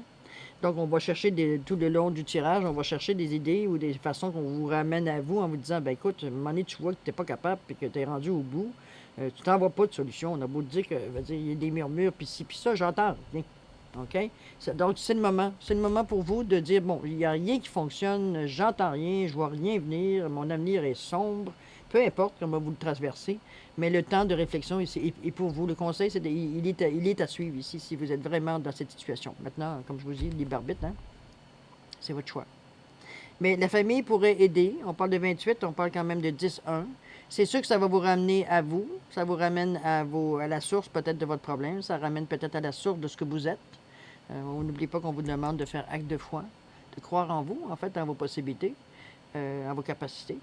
Donc, on va chercher tout le long du tirage, on va chercher des idées ou des façons qu'on vous ramène à vous en vous disant, ben écoute, à un moment donné, tu vois que tu n'es pas capable et que tu es rendu au bout, tu t'en vas pas de solution. On a beau te dire il y a des murmures, puis ci, puis ça, j'entends rien. OK? Donc, c'est le moment. C'est le moment pour vous de dire, bon, il n'y a rien qui fonctionne, j'entends rien, je vois rien venir, mon avenir est sombre, peu importe comment vous le traversez, mais le temps de réflexion est pour vous. Le conseil, il est à suivre ici, si vous êtes vraiment dans cette situation. Maintenant, comme je vous dis, libre arbitre, hein? C'est votre choix. Mais la famille pourrait aider. On parle de 28, on parle quand même de 10-1. C'est sûr que ça va vous ramener à vous. Ça vous ramène à la source peut-être de votre problème. Ça ramène peut-être à la source de ce que vous êtes. On n'oublie pas qu'on vous demande de faire acte de foi, de croire en vous, en fait, en vos possibilités, en vos capacités,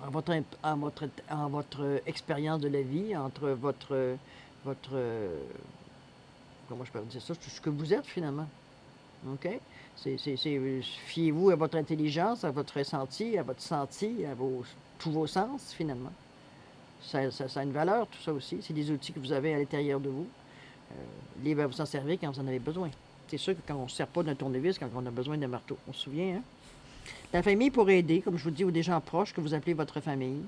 en votre expérience de la vie, entre votre comment je peux dire ça, ce que vous êtes finalement. OK? Fiez-vous à votre intelligence, à votre ressenti, à votre senti, à tous vos sens, finalement. Ça a une valeur, tout ça aussi. C'est des outils que vous avez à l'intérieur de vous. Libre à vous en servir quand vous en avez besoin. C'est sûr que quand on ne se sert pas d'un tournevis, quand on a besoin d'un marteau, on se souvient, hein? La famille pourrait aider, comme je vous dis, aux des gens proches que vous appelez votre famille.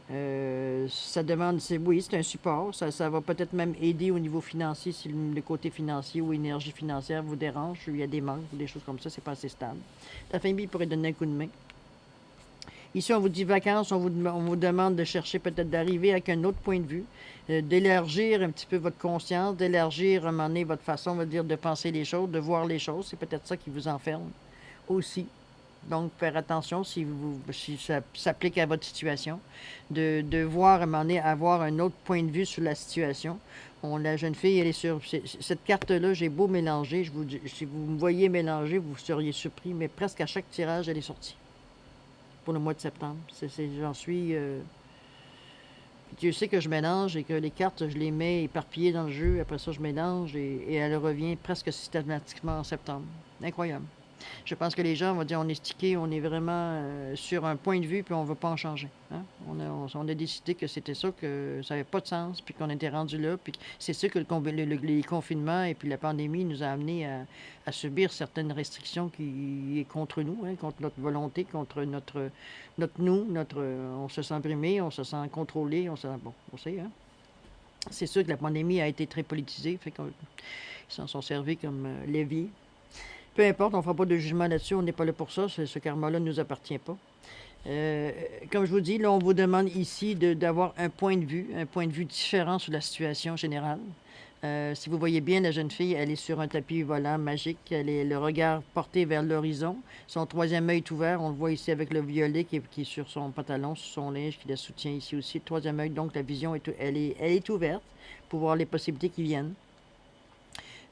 Ça demande, oui, c'est un support. Ça va peut-être même aider au niveau financier si le côté financier ou énergie financière vous dérange, il y a des manques ou des choses comme ça, c'est pas assez stable. La famille pourrait donner un coup de main. Ici, on vous dit vacances, on vous demande de chercher peut-être d'arriver avec un autre point de vue, d'élargir un petit peu votre conscience, d'élargir à un moment donné votre façon, on va dire, de penser les choses, de voir les choses. C'est peut-être ça qui vous enferme aussi. Donc, faire attention si ça s'applique à votre situation, de voir, à un moment donné, avoir un autre point de vue sur la situation. La jeune fille, elle est sur cette carte-là, j'ai beau mélanger, si vous me voyez mélanger, vous seriez surpris, mais presque à chaque tirage, elle est sortie pour le mois de septembre. J'en suis... Dieu sait que je mélange et que les cartes, je les mets éparpillées dans le jeu. Après ça, je mélange et elle revient presque systématiquement en septembre. Incroyable. Je pense que les gens vont dire on est stické, on est vraiment sur un point de vue, puis on ne veut pas en changer. Hein? On a décidé que c'était ça, que ça n'avait pas de sens, puis qu'on était rendu là. Puis c'est sûr que les confinements et puis la pandémie nous a amenés à subir certaines restrictions qui est contre nous, hein, contre notre volonté, contre notre nous, on se sent brimé, on se sent contrôlé, on sait, hein? C'est sûr que la pandémie a été très politisée, fait qu'ils s'en sont servis comme levier. Peu importe, on ne fera pas de jugement là-dessus, on n'est pas là pour ça, ce karma-là ne nous appartient pas. Comme je vous dis, là, on vous demande ici d'avoir un point de vue différent sur la situation générale. Si vous voyez bien, la jeune fille, elle est sur un tapis volant magique. Elle est le regard porté vers l'horizon. Son troisième œil est ouvert. On le voit ici avec le violet qui est sur son pantalon, sur son linge, qui la soutient ici aussi. Le troisième œil, donc la vision, elle est ouverte pour voir les possibilités qui viennent.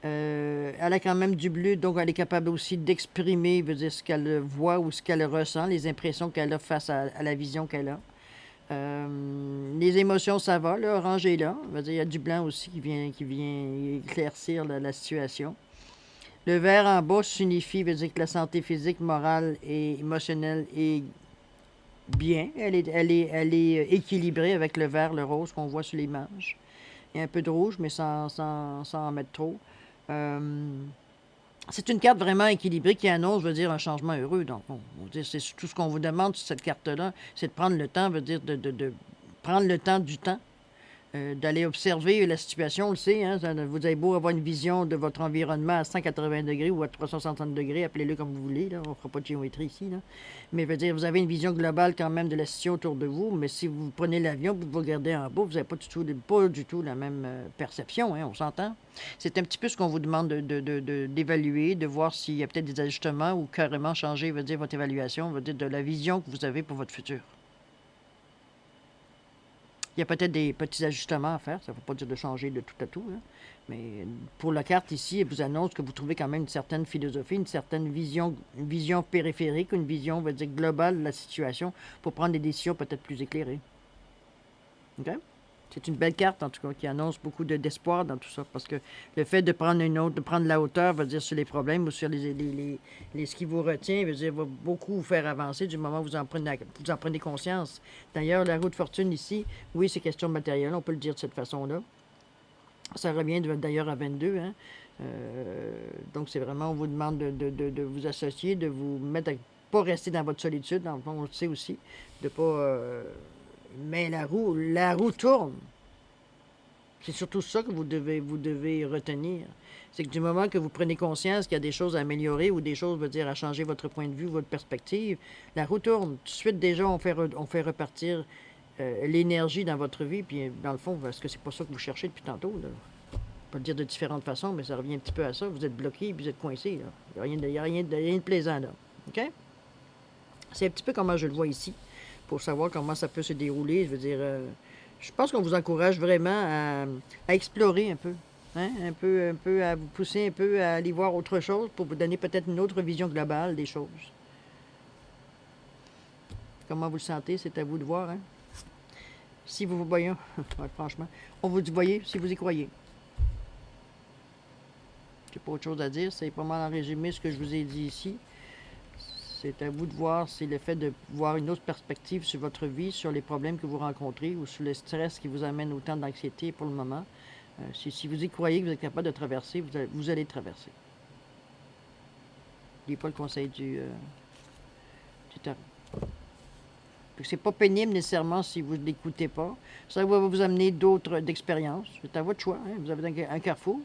Elle a quand même du bleu, donc elle est capable aussi d'exprimer, veut dire, ce qu'elle voit ou ce qu'elle ressent, les impressions qu'elle a face à la vision qu'elle a. Les émotions, ça va, là, orange est là. Veut dire, il y a du blanc aussi qui vient éclaircir la situation. Le vert en bas s'unifie, veut dire que la santé physique, morale et émotionnelle est bien. Elle est équilibrée avec le vert, le rose qu'on voit sur l'image. Il y a un peu de rouge, mais sans en mettre trop. C'est une carte vraiment équilibrée qui annonce, veut dire, un changement heureux. Donc, c'est tout ce qu'on vous demande sur cette carte-là, c'est de prendre le temps, veut dire, de prendre le temps du temps, d'aller observer la situation, on le sait, hein, vous avez beau avoir une vision de votre environnement à 180 degrés ou à 360 degrés, appelez-le comme vous voulez, là, on ne fera pas de géométrie ici, là. Mais veut dire, vous avez une vision globale quand même de la situation autour de vous, mais si vous prenez l'avion, vous regardez en bas, vous n'avez pas du tout la même perception, hein, on s'entend. C'est un petit peu ce qu'on vous demande d'évaluer, de voir s'il y a peut-être des ajustements ou carrément changer, veut dire, votre évaluation, veut dire de la vision que vous avez pour votre futur. Il y a peut-être des petits ajustements à faire. Ça ne veut pas dire de changer de tout à tout. Hein. Mais pour la carte ici, elle vous annonce que vous trouvez quand même une certaine philosophie, une certaine vision, une vision périphérique, une vision, on va dire, globale de la situation pour prendre des décisions peut-être plus éclairées. OK? C'est une belle carte, en tout cas, qui annonce beaucoup d'espoir dans tout ça. Parce que le fait de prendre de prendre la hauteur, veut dire sur les problèmes ou sur ce qui vous retient, veut dire va beaucoup vous faire avancer du moment où vous en prenez conscience. D'ailleurs, la roue de fortune ici, oui, c'est question de matériel, on peut le dire de cette façon-là. Ça revient d'ailleurs à 22. Hein? Donc, c'est vraiment, on vous demande de vous associer, de vous mettre à pas rester dans votre solitude. Dans le fond, on le sait aussi, de pas... mais la roue tourne. C'est surtout ça que vous devez retenir. C'est que du moment que vous prenez conscience qu'il y a des choses à améliorer ou des choses, veut dire, à changer votre point de vue, votre perspective, la roue tourne. Tout de suite, déjà, on fait repartir l'énergie dans votre vie. Puis, dans le fond, est-ce que c'est pas ça que vous cherchez depuis tantôt, là? On peut le dire de différentes façons, mais ça revient un petit peu à ça. Vous êtes bloqué, puis vous êtes coincé, là. Il n'y a rien de plaisant, là. OK? C'est un petit peu comment je le vois ici, pour savoir comment ça peut se dérouler. Je veux dire, je pense qu'on vous encourage vraiment à explorer un peu. Hein? Un peu, à vous pousser un peu à aller voir autre chose pour vous donner peut-être une autre vision globale des choses. Comment vous le sentez, c'est à vous de voir. Hein? Si vous voyez, ouais, franchement, on vous dit, voyez, si vous y croyez. J'ai pas autre chose à dire, c'est pas mal en résumé ce que je vous ai dit ici. C'est à vous de voir, c'est le fait de voir une autre perspective sur votre vie, sur les problèmes que vous rencontrez ou sur le stress qui vous amène autant d'anxiété pour le moment. Si vous y croyez que vous êtes capable de traverser, vous allez traverser. N'oubliez pas le conseil du tarot. C'est pas pénible nécessairement si vous ne l'écoutez pas. Ça va vous amener d'autres expériences. C'est à votre choix. Hein? Vous avez un carrefour.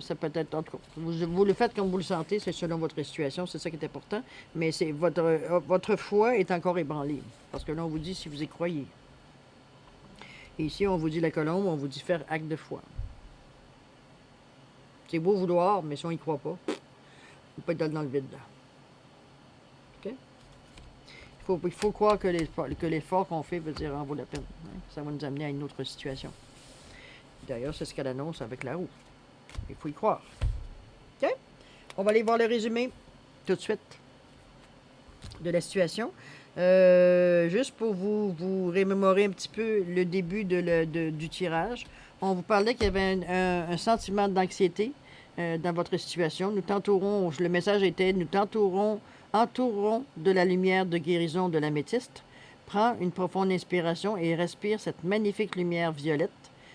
Ça peut être, en tout cas, vous le faites comme vous le sentez, c'est selon votre situation, c'est ça qui est important. Mais c'est votre foi est encore ébranlée. Parce que là, on vous dit si vous y croyez. Et ici, on vous dit la colombe, on vous dit faire acte de foi. C'est beau vouloir, mais si on n'y croit pas, on peut être dans le vide. Là. OK? Il faut croire que l'effort qu'on fait veut dire en vaut la peine. Hein? Ça va nous amener à une autre situation. D'ailleurs, c'est ce qu'elle annonce avec la roue. Il faut y croire. OK? On va aller voir le résumé tout de suite de la situation. Juste pour vous remémorer un petit peu le début du tirage. On vous parlait qu'il y avait un sentiment d'anxiété dans votre situation. Nous t'entourons, le message était, nous t'entourons de la lumière de guérison de l'améthyste. Prends une profonde inspiration et respire cette magnifique lumière violette.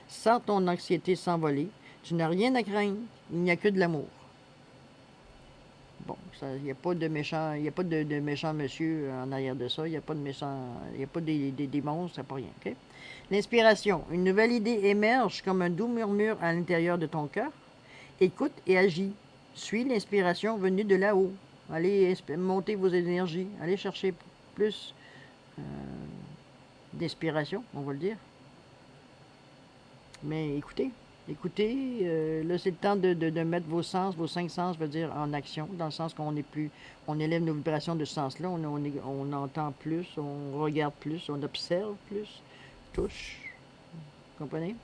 Sens ton anxiété s'envoler. Tu n'as rien à craindre, il n'y a que de l'amour. Bon, il n'y a pas de méchant, il n'y a pas de méchant monsieur en arrière de ça, il n'y a pas de méchant, il n'y a pas des monstres, ça n'a pas rien, OK? L'inspiration. Une nouvelle idée émerge comme un doux murmure à l'intérieur de ton cœur. Écoute et agis. Suis l'inspiration venue de là-haut. Allez monter vos énergies. Allez chercher plus d'inspiration, on va le dire. Mais écoutez, Écoutez, là, c'est le temps de mettre vos sens, vos 5 sens, je veux dire, en action, dans le sens qu'on est plus, on élève nos vibrations de ce sens-là, on entend plus, on regarde plus, on observe plus, touche, vous comprenez?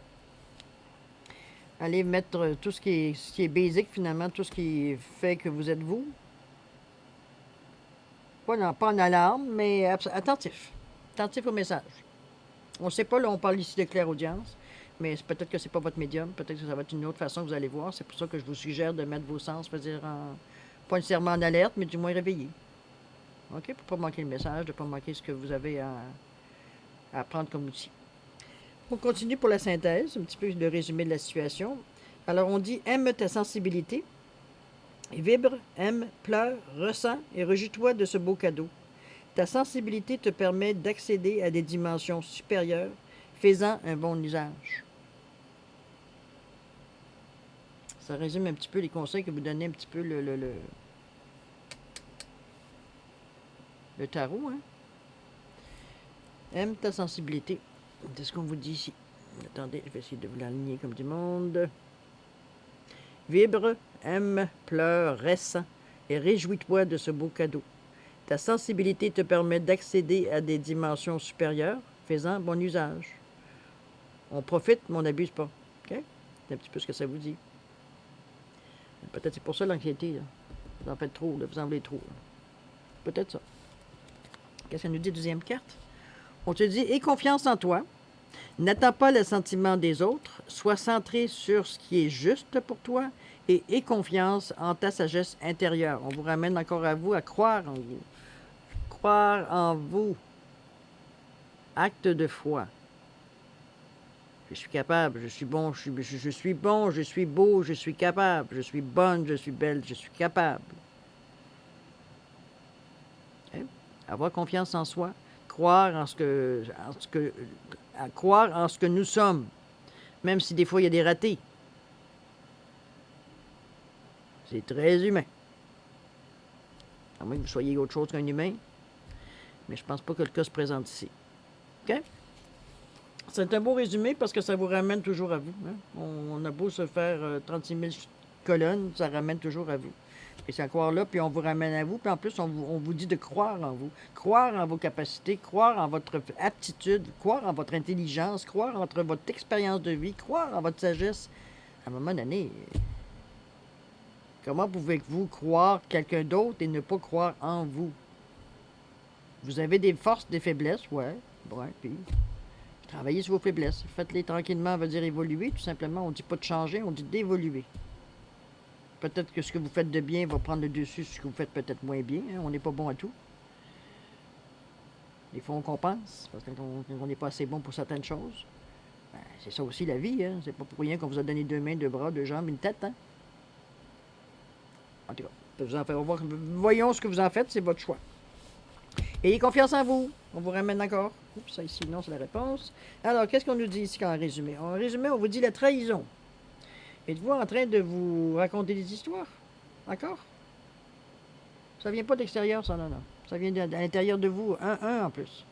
Allez mettre tout ce qui est basique, finalement, tout ce qui fait que vous êtes vous. Pas en alarme, mais attentif. Attentif au message. On ne sait pas, là, on parle ici de clairaudience, mais peut-être que c'est pas votre médium, peut-être que ça va être une autre façon que vous allez voir. C'est pour ça que je vous suggère de mettre vos sens, c'est-à-dire pas nécessairement en alerte, mais du moins réveillé. OK? Pour ne pas manquer le message, de ne pas manquer ce que vous avez à prendre comme outil. On continue pour la synthèse, un petit peu le résumé de la situation. Alors, on dit « Aime ta sensibilité, vibre, aime, pleure, ressens et rejouis-toi de ce beau cadeau. Ta sensibilité te permet d'accéder à des dimensions supérieures, fais-en un bon usage. » Ça résume un petit peu les conseils que vous donnez un petit peu le tarot. Hein? Aime ta sensibilité. C'est ce qu'on vous dit ici. Attendez, je vais essayer de vous l'aligner comme du monde. Vibre, aime, pleure, ressens et réjouis-toi de ce beau cadeau. Ta sensibilité te permet d'accéder à des dimensions supérieures, fais-en bon usage. On profite, mais on n'abuse pas. Okay? C'est un petit peu ce que ça vous dit. Peut-être c'est pour ça l'anxiété. Là. Vous en faites trop, là. Vous en voulez trop. Peut-être ça. Qu'est-ce que ça nous dit, deuxième carte? On te dit, aie confiance en toi. N'attends pas le sentiment des autres. Sois centré sur ce qui est juste pour toi et aie confiance en ta sagesse intérieure. On vous ramène encore à vous, à croire en vous. Croire en vous. Acte de foi. Je suis capable, je suis bon, je suis bon, je suis beau, je suis capable, je suis bonne, je suis belle, je suis capable. Okay? Avoir confiance en soi, croire en ce que, croire en ce que nous sommes, même si des fois il y a des ratés. C'est très humain. À moins que vous soyez autre chose qu'un humain, mais je pense pas que le cas se présente ici. OK? C'est un beau résumé parce que ça vous ramène toujours à vous. Hein? On a beau se faire 36 000 colonnes, ça ramène toujours à vous. Et c'est encore là, puis on vous ramène à vous, puis en plus, on vous dit de croire en vous, croire en vos capacités, croire en votre aptitude, croire en votre intelligence, croire en votre expérience de vie, croire en votre sagesse. À un moment donné, comment pouvez-vous croire quelqu'un d'autre et ne pas croire en vous? Vous avez des forces, des faiblesses, ouais, puis travaillez sur vos faiblesses. Faites-les tranquillement, veut dire évoluer, tout simplement. On ne dit pas de changer, on dit d'évoluer. Peut-être que ce que vous faites de bien va prendre le dessus sur ce que vous faites peut-être moins bien. Hein? On n'est pas bon à tout. Des fois, on compense, parce qu'on n'est pas assez bon pour certaines choses. Ben, c'est ça aussi la vie. Hein? C'est pas pour rien qu'on vous a donné 2 mains, 2 bras, 2 jambes, une tête. Hein? En tout cas, vous en faire, voyons ce que vous en faites, c'est votre choix. Ayez confiance en vous. On vous ramène encore. Oups, ça ici, non, c'est la réponse. Alors, qu'est-ce qu'on nous dit ici en résumé? En résumé, on vous dit la trahison. Êtes-vous en train de vous raconter des histoires? Encore? Ça vient pas d'extérieur, ça, non. Ça vient de l'intérieur de vous, un en plus.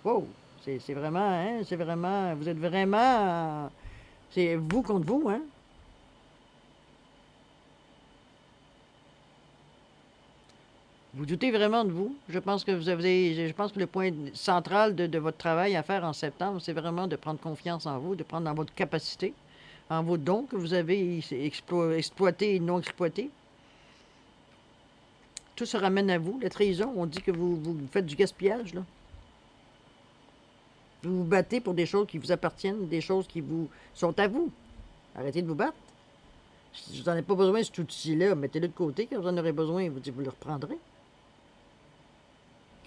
Wow! C'est vraiment, hein? C'est vraiment, vous êtes vraiment, c'est vous contre vous, hein? Vous doutez vraiment de vous. Je pense que je pense que le point central de votre travail à faire en septembre, c'est vraiment de prendre confiance en vous, de prendre dans votre capacité, en vos dons que vous avez exploités et non exploités. Tout se ramène à vous. La trahison, on dit que vous faites du gaspillage, là. Vous vous battez pour des choses qui vous appartiennent, des choses qui vous sont à vous. Arrêtez de vous battre. Si vous n'en avez pas besoin, cet outil-là, mettez-le de côté. Quand vous en aurez besoin, vous le reprendrez.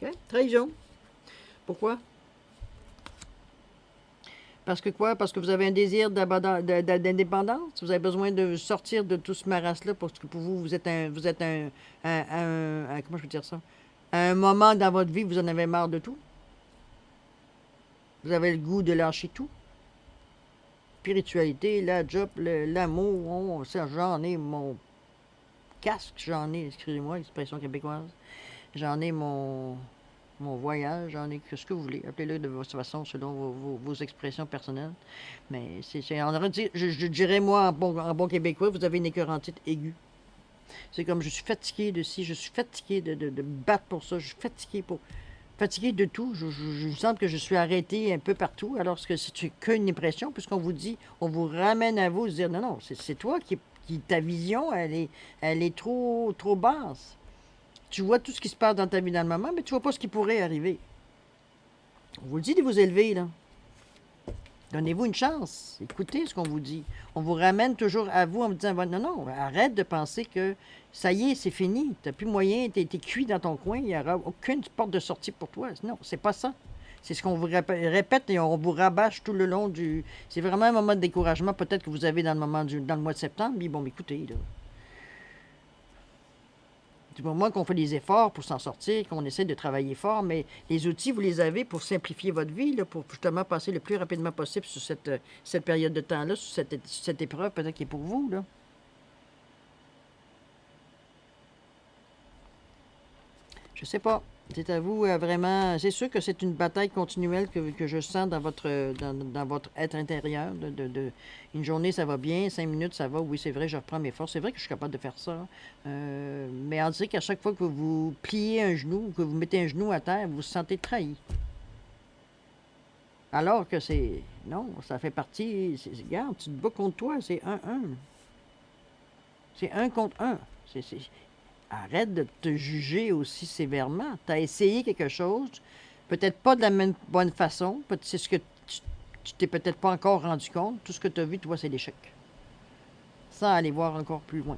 OK? Trahison. Pourquoi? Parce que quoi? Parce que vous avez un désir d'indépendance? Vous avez besoin de sortir de tout ce maras-là parce que pour vous, vous êtes un comment je peux dire ça? À un moment dans votre vie, vous en avez marre de tout? Vous avez le goût de lâcher tout? Spiritualité, la job, l'amour, ça, j'en ai mon casque, j'en ai, excusez-moi, l'expression québécoise, j'en ai mon mon voyage, j'en ai que ce que vous voulez. Appelez-le de votre façon, selon vos expressions personnelles. Mais on aurait dit, je dirais, moi, en bon québécois, vous avez une écœurantite aiguë. C'est comme, je suis fatigué de ci, je suis fatigué de me battre pour ça, je suis fatigué de tout. Je me semble que je suis arrêté un peu partout, alors que c'est qu'une impression, puisqu'on vous dit, on vous ramène à vous, dire, non, non, c'est toi ta vision, elle est trop basse. Tu vois tout ce qui se passe dans ta vie dans le moment, mais tu vois pas ce qui pourrait arriver. On vous le dit de vous élever, là. Donnez-vous une chance. Écoutez ce qu'on vous dit. On vous ramène toujours à vous en vous disant, non, non, arrête de penser que ça y est, c'est fini. Tu n'as plus moyen, tu es cuit dans ton coin, il n'y aura aucune porte de sortie pour toi. Non, c'est pas ça. C'est ce qu'on vous répète et on vous rabâche tout le long du... C'est vraiment un moment de découragement, peut-être que vous avez dans le mois de septembre. Mais bon, écoutez, là. Du moment qu'on fait des efforts pour s'en sortir, qu'on essaie de travailler fort, mais les outils, vous les avez pour simplifier votre vie, là, pour justement passer le plus rapidement possible sur cette période de temps-là, sur cette épreuve peut-être qui est pour vous. Là. Je sais pas. C'est à vous vraiment. C'est sûr que c'est une bataille continuelle que je sens dans votre être intérieur. Une journée, ça va bien. 5 minutes, ça va. Oui, c'est vrai, je reprends mes forces. C'est vrai que je suis capable de faire ça. Mais on dirait qu'à chaque fois que vous pliez un genou, que vous mettez un genou à terre, vous vous sentez trahi. Alors que c'est. Non, ça fait partie. Regarde, tu te bats contre toi. C'est 1-1. C'est 1 contre 1. Arrête de te juger aussi sévèrement. Tu as essayé quelque chose, peut-être pas de la même bonne façon, c'est ce que tu t'es peut-être pas encore rendu compte. Tout ce que tu as vu, toi, c'est l'échec. Sans aller voir encore plus loin.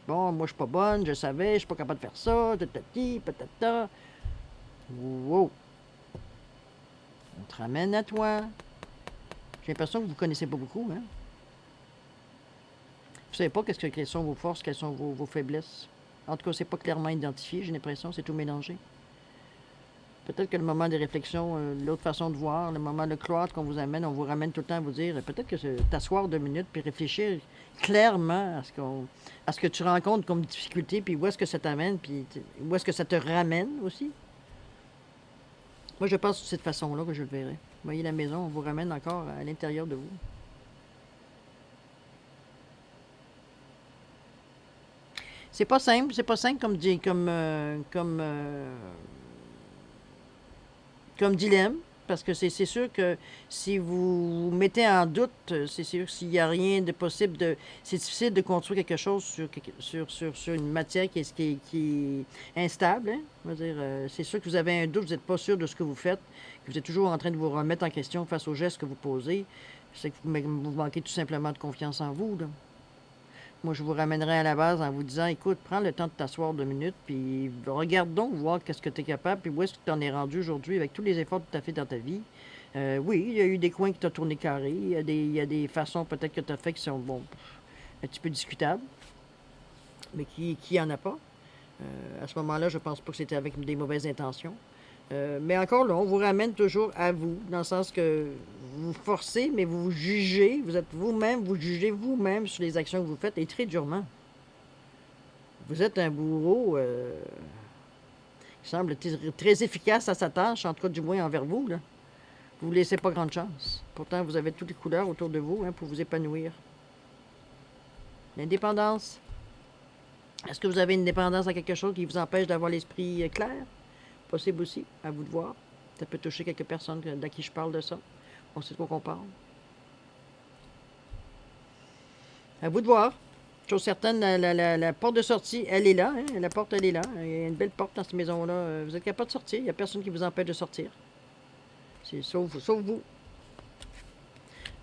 Bon, moi, je suis pas bonne, je savais, je suis pas capable de faire ça, tatati, patata. Wow. On te ramène à toi. J'ai l'impression que vous ne connaissez pas beaucoup, hein? Vous savez pas quelles sont vos forces, quelles sont vos faiblesses. En tout cas, c'est pas clairement identifié, j'ai l'impression, c'est tout mélangé. Peut-être que le moment des réflexions, l'autre façon de voir, le moment de cloître qu'on vous amène, on vous ramène tout le temps à vous dire, peut-être que c'est t'asseoir 2 minutes puis réfléchir clairement à ce que tu rencontres comme difficulté, puis où est-ce que ça t'amène, puis où est-ce que ça te ramène aussi. Moi, je pense de cette façon-là que je le verrai. Vous voyez la maison, on vous ramène encore à l'intérieur de vous. C'est pas simple comme dilemme, parce que c'est sûr que si vous mettez en doute, c'est sûr que s'il n'y a rien de possible, c'est difficile de construire quelque chose sur une matière qui est instable. Hein? Je veux dire, c'est sûr que vous avez un doute, vous n'êtes pas sûr de ce que vous faites, que vous êtes toujours en train de vous remettre en question face aux gestes que vous posez. C'est que vous manquez tout simplement de confiance en vous. Là. Moi, je vous ramènerai à la base en vous disant, écoute, prends le temps de t'asseoir 2 minutes, puis regarde donc, voir qu'est-ce que tu es capable, puis où est-ce que tu en es rendu aujourd'hui avec tous les efforts que tu as fait dans ta vie. Oui, il y a eu des coins qui t'ont tourné carré, il y a des façons peut-être que tu as fait qui sont, bon, un petit peu discutables, mais qui en a pas. À ce moment-là, je pense pas que c'était avec des mauvaises intentions. Mais encore là, on vous ramène toujours à vous, dans le sens que vous forcez, mais vous vous jugez, vous êtes vous-même, vous jugez vous-même sur les actions que vous faites, et très durement. Vous êtes un bourreau qui semble très efficace à sa tâche, en tout cas du moins envers vous. Là. Vous ne vous laissez pas grande chance. Pourtant, vous avez toutes les couleurs autour de vous hein, pour vous épanouir. L'indépendance. Est-ce que vous avez une dépendance à quelque chose qui vous empêche d'avoir l'esprit clair? Possible aussi, à vous de voir. Ça peut toucher quelques personnes à qui je parle de ça. On sait de quoi qu'on parle. À vous de voir. Chose certaine, la porte de sortie, elle est là. Hein? La porte, elle est là. Il y a une belle porte dans cette maison-là. Vous êtes capable de sortir. Il n'y a personne qui vous empêche de sortir. C'est sauf vous.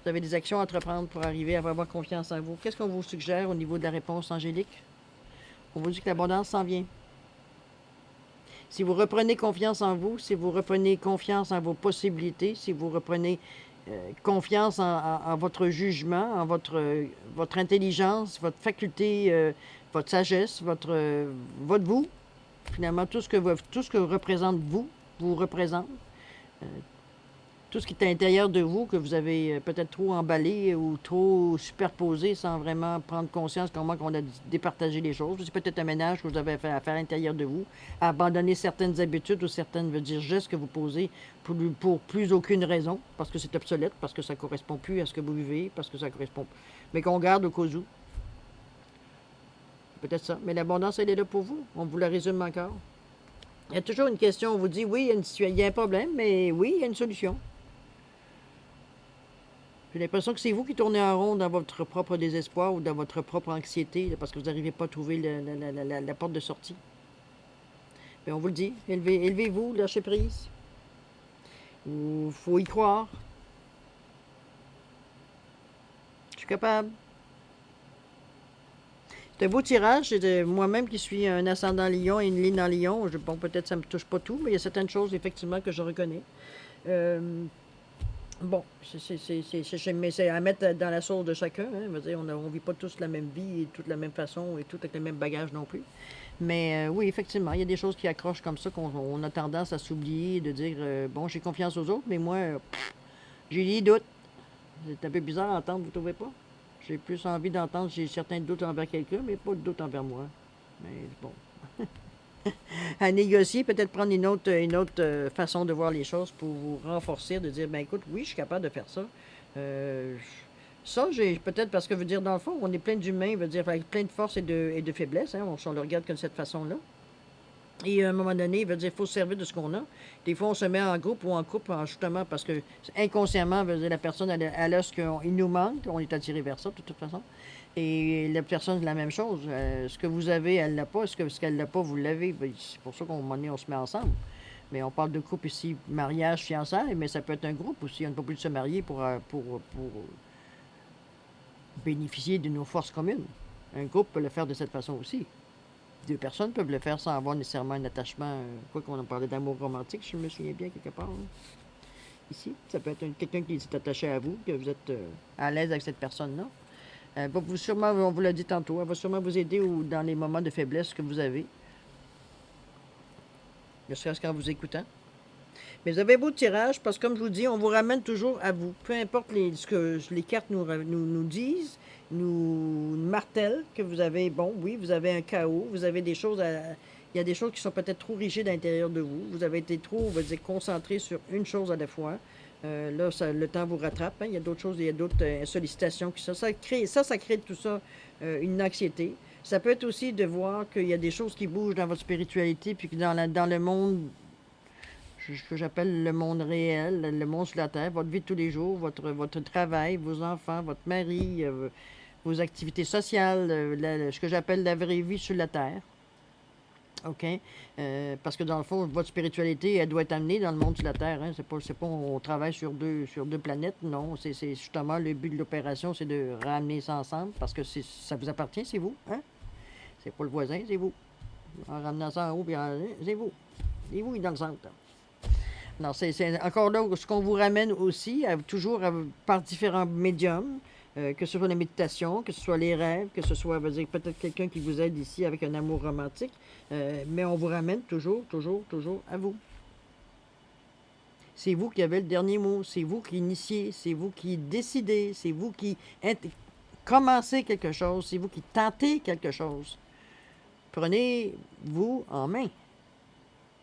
Vous avez des actions à entreprendre pour arriver à avoir confiance en vous. Qu'est-ce qu'on vous suggère au niveau de la réponse angélique? On vous dit que l'abondance s'en vient. Si vous reprenez confiance en vous, si vous reprenez confiance en vos possibilités, si vous reprenez confiance en votre jugement, en votre intelligence, votre faculté, votre sagesse, votre vous, finalement, tout ce que représente vous représente. tout ce qui est à l'intérieur de vous, que vous avez peut-être trop emballé ou trop superposé sans vraiment prendre conscience comment on a départagé les choses. C'est peut-être un ménage que vous avez à faire à l'intérieur de vous, à abandonner certaines habitudes ou certaines, veut dire, gestes que vous posez pour plus aucune raison, parce que c'est obsolète, parce que ça ne correspond plus à ce que vous vivez, parce que ça correspond, mais qu'on garde au cas où. Peut-être ça. Mais l'abondance, elle est là pour vous. On vous la résume encore. Il y a toujours une question, on vous dit, oui, il y a un problème, mais oui, il y a une solution. J'ai l'impression que c'est vous qui tournez en rond dans votre propre désespoir ou dans votre propre anxiété, là, parce que vous n'arrivez pas à trouver la porte de sortie. Mais on vous le dit, élevez-vous, lâchez prise. Il faut y croire. Je suis capable. C'est un beau tirage. C'est moi-même qui suis un ascendant Lion et une ligne en Lion. Bon, peut-être ça ne me touche pas tout, mais il y a certaines choses, effectivement, que je reconnais. Bon, mais c'est à mettre dans la sauce de chacun. Hein. Je veux dire, on ne vit pas tous la même vie et toute la même façon et tout avec le même bagage non plus. Mais oui, effectivement, il y a des choses qui accrochent comme ça qu'on a tendance à s'oublier, de dire bon, j'ai confiance aux autres, mais moi, j'ai des doutes. C'est un peu bizarre à entendre, vous ne trouvez pas? J'ai plus envie d'entendre, j'ai certains doutes envers quelqu'un, mais pas de doutes envers moi. Mais bon. À négocier, peut-être prendre une autre façon de voir les choses pour vous renforcer, de dire, ben écoute, oui, je suis capable de faire ça. Ça, j'ai peut-être parce que, veut dire, dans le fond, on est plein d'humains, veut dire, avec plein de force et de faiblesse, hein, on le regarde comme de cette façon-là. Et à un moment donné, il veut dire, il faut se servir de ce qu'on a. Des fois, on se met en groupe ou en couple, justement, parce que inconsciemment, veut dire, la personne, elle a ce qu'il nous manque, on est attiré vers ça, de toute façon. Et la personne, c'est la même chose. Ce que vous avez, elle l'a pas. Ce qu'elle n'a pas, vous l'avez. C'est pour ça qu'à un moment donné, on se met ensemble. Mais on parle de couple ici, mariage, fiançailles, mais ça peut être un groupe aussi. On ne peut plus se marier pour bénéficier de nos forces communes. Un groupe peut le faire de cette façon aussi. Deux personnes peuvent le faire sans avoir nécessairement un attachement, quoi qu'on en parlait d'amour romantique, je me souviens bien quelque part. Hein. Ici, ça peut être quelqu'un qui est attaché à vous, que vous êtes à l'aise avec cette personne-là. Sûrement, on vous l'a dit tantôt, elle va sûrement vous aider dans les moments de faiblesse que vous avez. Ne serait-ce qu'en vous écoutant. Mais vous avez beau tirage, parce que comme je vous dis, on vous ramène toujours à vous. Peu importe ce que les cartes nous disent, nous martèlent que vous avez, bon, oui, vous avez un chaos, vous avez des choses il y a des choses qui sont peut-être trop rigides à l'intérieur de vous. Vous avez été trop, on va dire, concentré sur une chose à la fois. Là, le temps vous rattrape. Hein. Il y a d'autres choses, il y a d'autres sollicitations qui ça crée tout ça, une anxiété. Ça peut être aussi de voir qu'il y a des choses qui bougent dans votre spiritualité, puis que dans le monde, ce que j'appelle le monde réel, le monde sur la terre, votre vie de tous les jours, votre travail, vos enfants, votre mari, vos activités sociales, ce que j'appelle la vraie vie sur la terre. OK? Parce que dans le fond, votre spiritualité, elle doit être amenée dans le monde sur la Terre. Hein? C'est pas on travaille sur deux planètes. Non, c'est justement le but de l'opération, c'est de ramener ça ensemble parce que ça vous appartient, c'est vous. Hein? C'est pas le voisin, c'est vous. En ramenant ça en haut, c'est vous. C'est vous qui est dans le centre. Non, c'est encore là ce qu'on vous ramène aussi, toujours par différents médiums. Que ce soit la méditation, que ce soit les rêves, que ce soit peut-être quelqu'un qui vous aide ici avec un amour romantique, mais on vous ramène toujours à vous. C'est vous qui avez le dernier mot, c'est vous qui initiez, c'est vous qui décidez, c'est vous qui commencez quelque chose, c'est vous qui tentez quelque chose. Prenez-vous en main.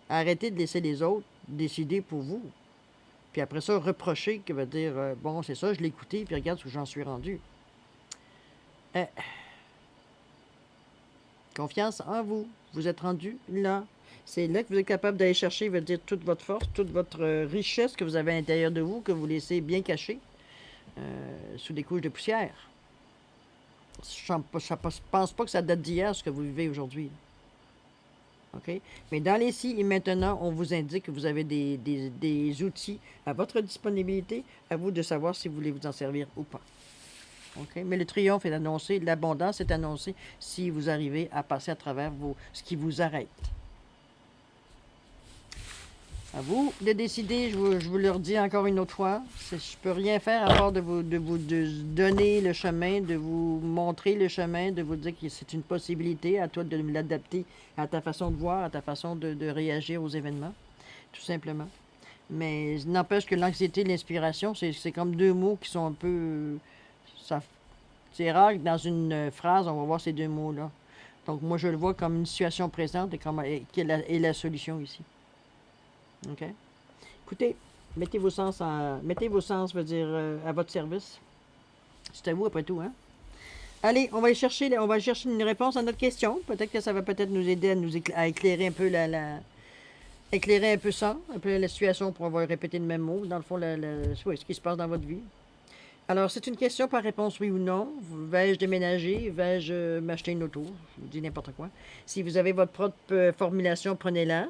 Arrêtez de laisser les autres décider pour vous. Puis après ça, reprocher, qui veut dire, bon, c'est ça, je l'ai écouté, puis regarde où j'en suis rendu. Confiance en vous. Vous êtes rendu là. C'est là que vous êtes capable d'aller chercher, veut dire, toute votre force, toute votre richesse que vous avez à l'intérieur de vous, que vous laissez bien cachée sous des couches de poussière. Je ne pense pas que ça date d'hier, ce que vous vivez aujourd'hui. OK? Mais dans les ci et maintenant, on vous indique que vous avez des outils à votre disponibilité, à vous de savoir si vous voulez vous en servir ou pas. OK? Mais le triomphe est annoncé, l'abondance est annoncée si vous arrivez à passer à travers ce qui vous arrête. À vous de décider, je vous le redis encore une autre fois, je ne peux rien faire à part de vous donner le chemin, de vous montrer le chemin, de vous dire que c'est une possibilité, à toi de l'adapter à ta façon de voir, à ta façon de réagir aux événements, tout simplement. Mais n'empêche que l'anxiété et l'inspiration, c'est comme deux mots qui sont un peu... ça, c'est rare que dans une phrase, on va voir ces deux mots-là. Donc, moi, je le vois comme une situation présente et comme quelle est la solution ici. OK? Écoutez, mettez vos sens, veut dire, à votre service. C'est à vous, après tout, hein? Allez, on va chercher une réponse à notre question. Peut-être que ça va peut-être nous aider à éclairer un peu éclairer un peu ça, un peu la situation pour avoir répété le même mot. Dans le fond, ouais, ce qui se passe dans votre vie. Alors, c'est une question par réponse oui ou non. Vais-je déménager? Vais-je m'acheter une auto? Je vous dis n'importe quoi. Si vous avez votre propre formulation, prenez-la.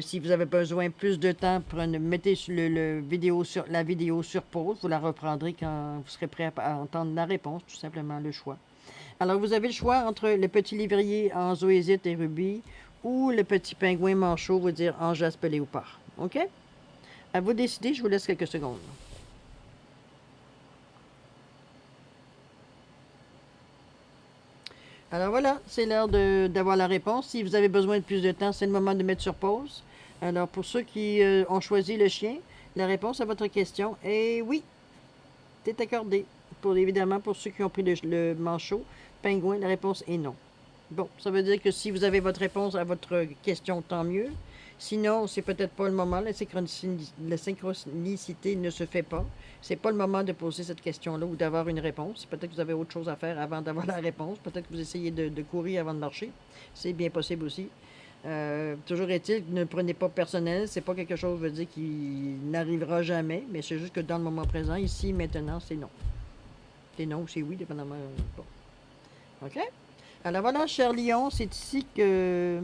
Si vous avez besoin plus de temps, mettez la vidéo sur pause. Vous la reprendrez quand vous serez prêt à entendre la réponse, tout simplement le choix. Alors, vous avez le choix entre le petit lévrier en zoésite et rubis ou le petit pingouin manchot, vous dire en jaspe léopard. OK? À vous décider, je vous laisse quelques secondes. Alors voilà, c'est l'heure d'avoir la réponse. Si vous avez besoin de plus de temps, c'est le moment de mettre sur pause. Alors pour ceux qui ont choisi le chien, la réponse à votre question est oui, c'est accordé. Évidemment, pour ceux qui ont pris le manchot, pingouin, la réponse est non. Bon, ça veut dire que si vous avez votre réponse à votre question, tant mieux. Sinon, c'est peut-être pas le moment. La synchronicité ne se fait pas. C'est pas le moment de poser cette question-là ou d'avoir une réponse. Peut-être que vous avez autre chose à faire avant d'avoir la réponse. Peut-être que vous essayez de courir avant de marcher. C'est bien possible aussi. Toujours est-il, ne prenez pas personnel. C'est pas quelque chose, je veux dire, qui n'arrivera jamais. Mais c'est juste que dans le moment présent, ici, maintenant, c'est non. C'est non ou c'est oui, dépendamment. Bon. OK? Alors voilà, cher Lion, c'est ici que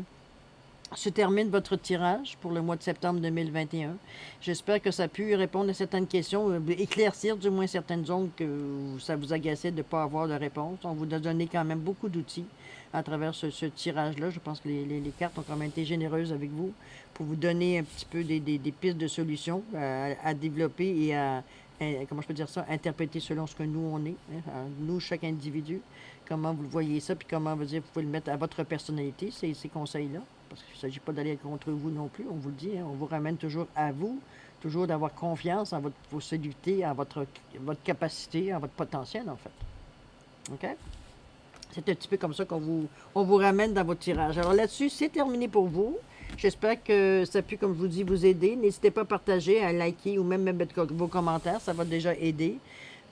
se termine votre tirage pour le mois de septembre 2021. J'espère que ça a pu répondre à certaines questions, éclaircir du moins certaines zones que ça vous agaçait de ne pas avoir de réponse. On vous a donné quand même beaucoup d'outils à travers ce tirage-là. Je pense que les cartes ont quand même été généreuses avec vous pour vous donner un petit peu des pistes de solutions à développer et comment je peux dire ça, interpréter selon ce que nous on est, hein, nous, chaque individu, comment vous le voyez ça, puis comment vous pouvez le mettre à votre personnalité, ces conseils-là. Parce qu'il ne s'agit pas d'aller contre vous non plus, on vous le dit, hein, on vous ramène toujours à vous, toujours d'avoir confiance en votre possibilité, en votre capacité, en votre potentiel, en fait. OK? C'est un petit peu comme ça on vous ramène dans votre tirage. Alors là-dessus, c'est terminé pour vous. J'espère que ça a pu, comme je vous dis, vous aider. N'hésitez pas à partager, à liker ou même mettre vos commentaires. Ça va déjà aider.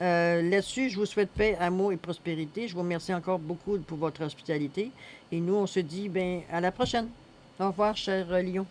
Là-dessus, je vous souhaite paix, amour et prospérité. Je vous remercie encore beaucoup pour votre hospitalité. Et nous, on se dit à la prochaine. Au revoir, cher Lion.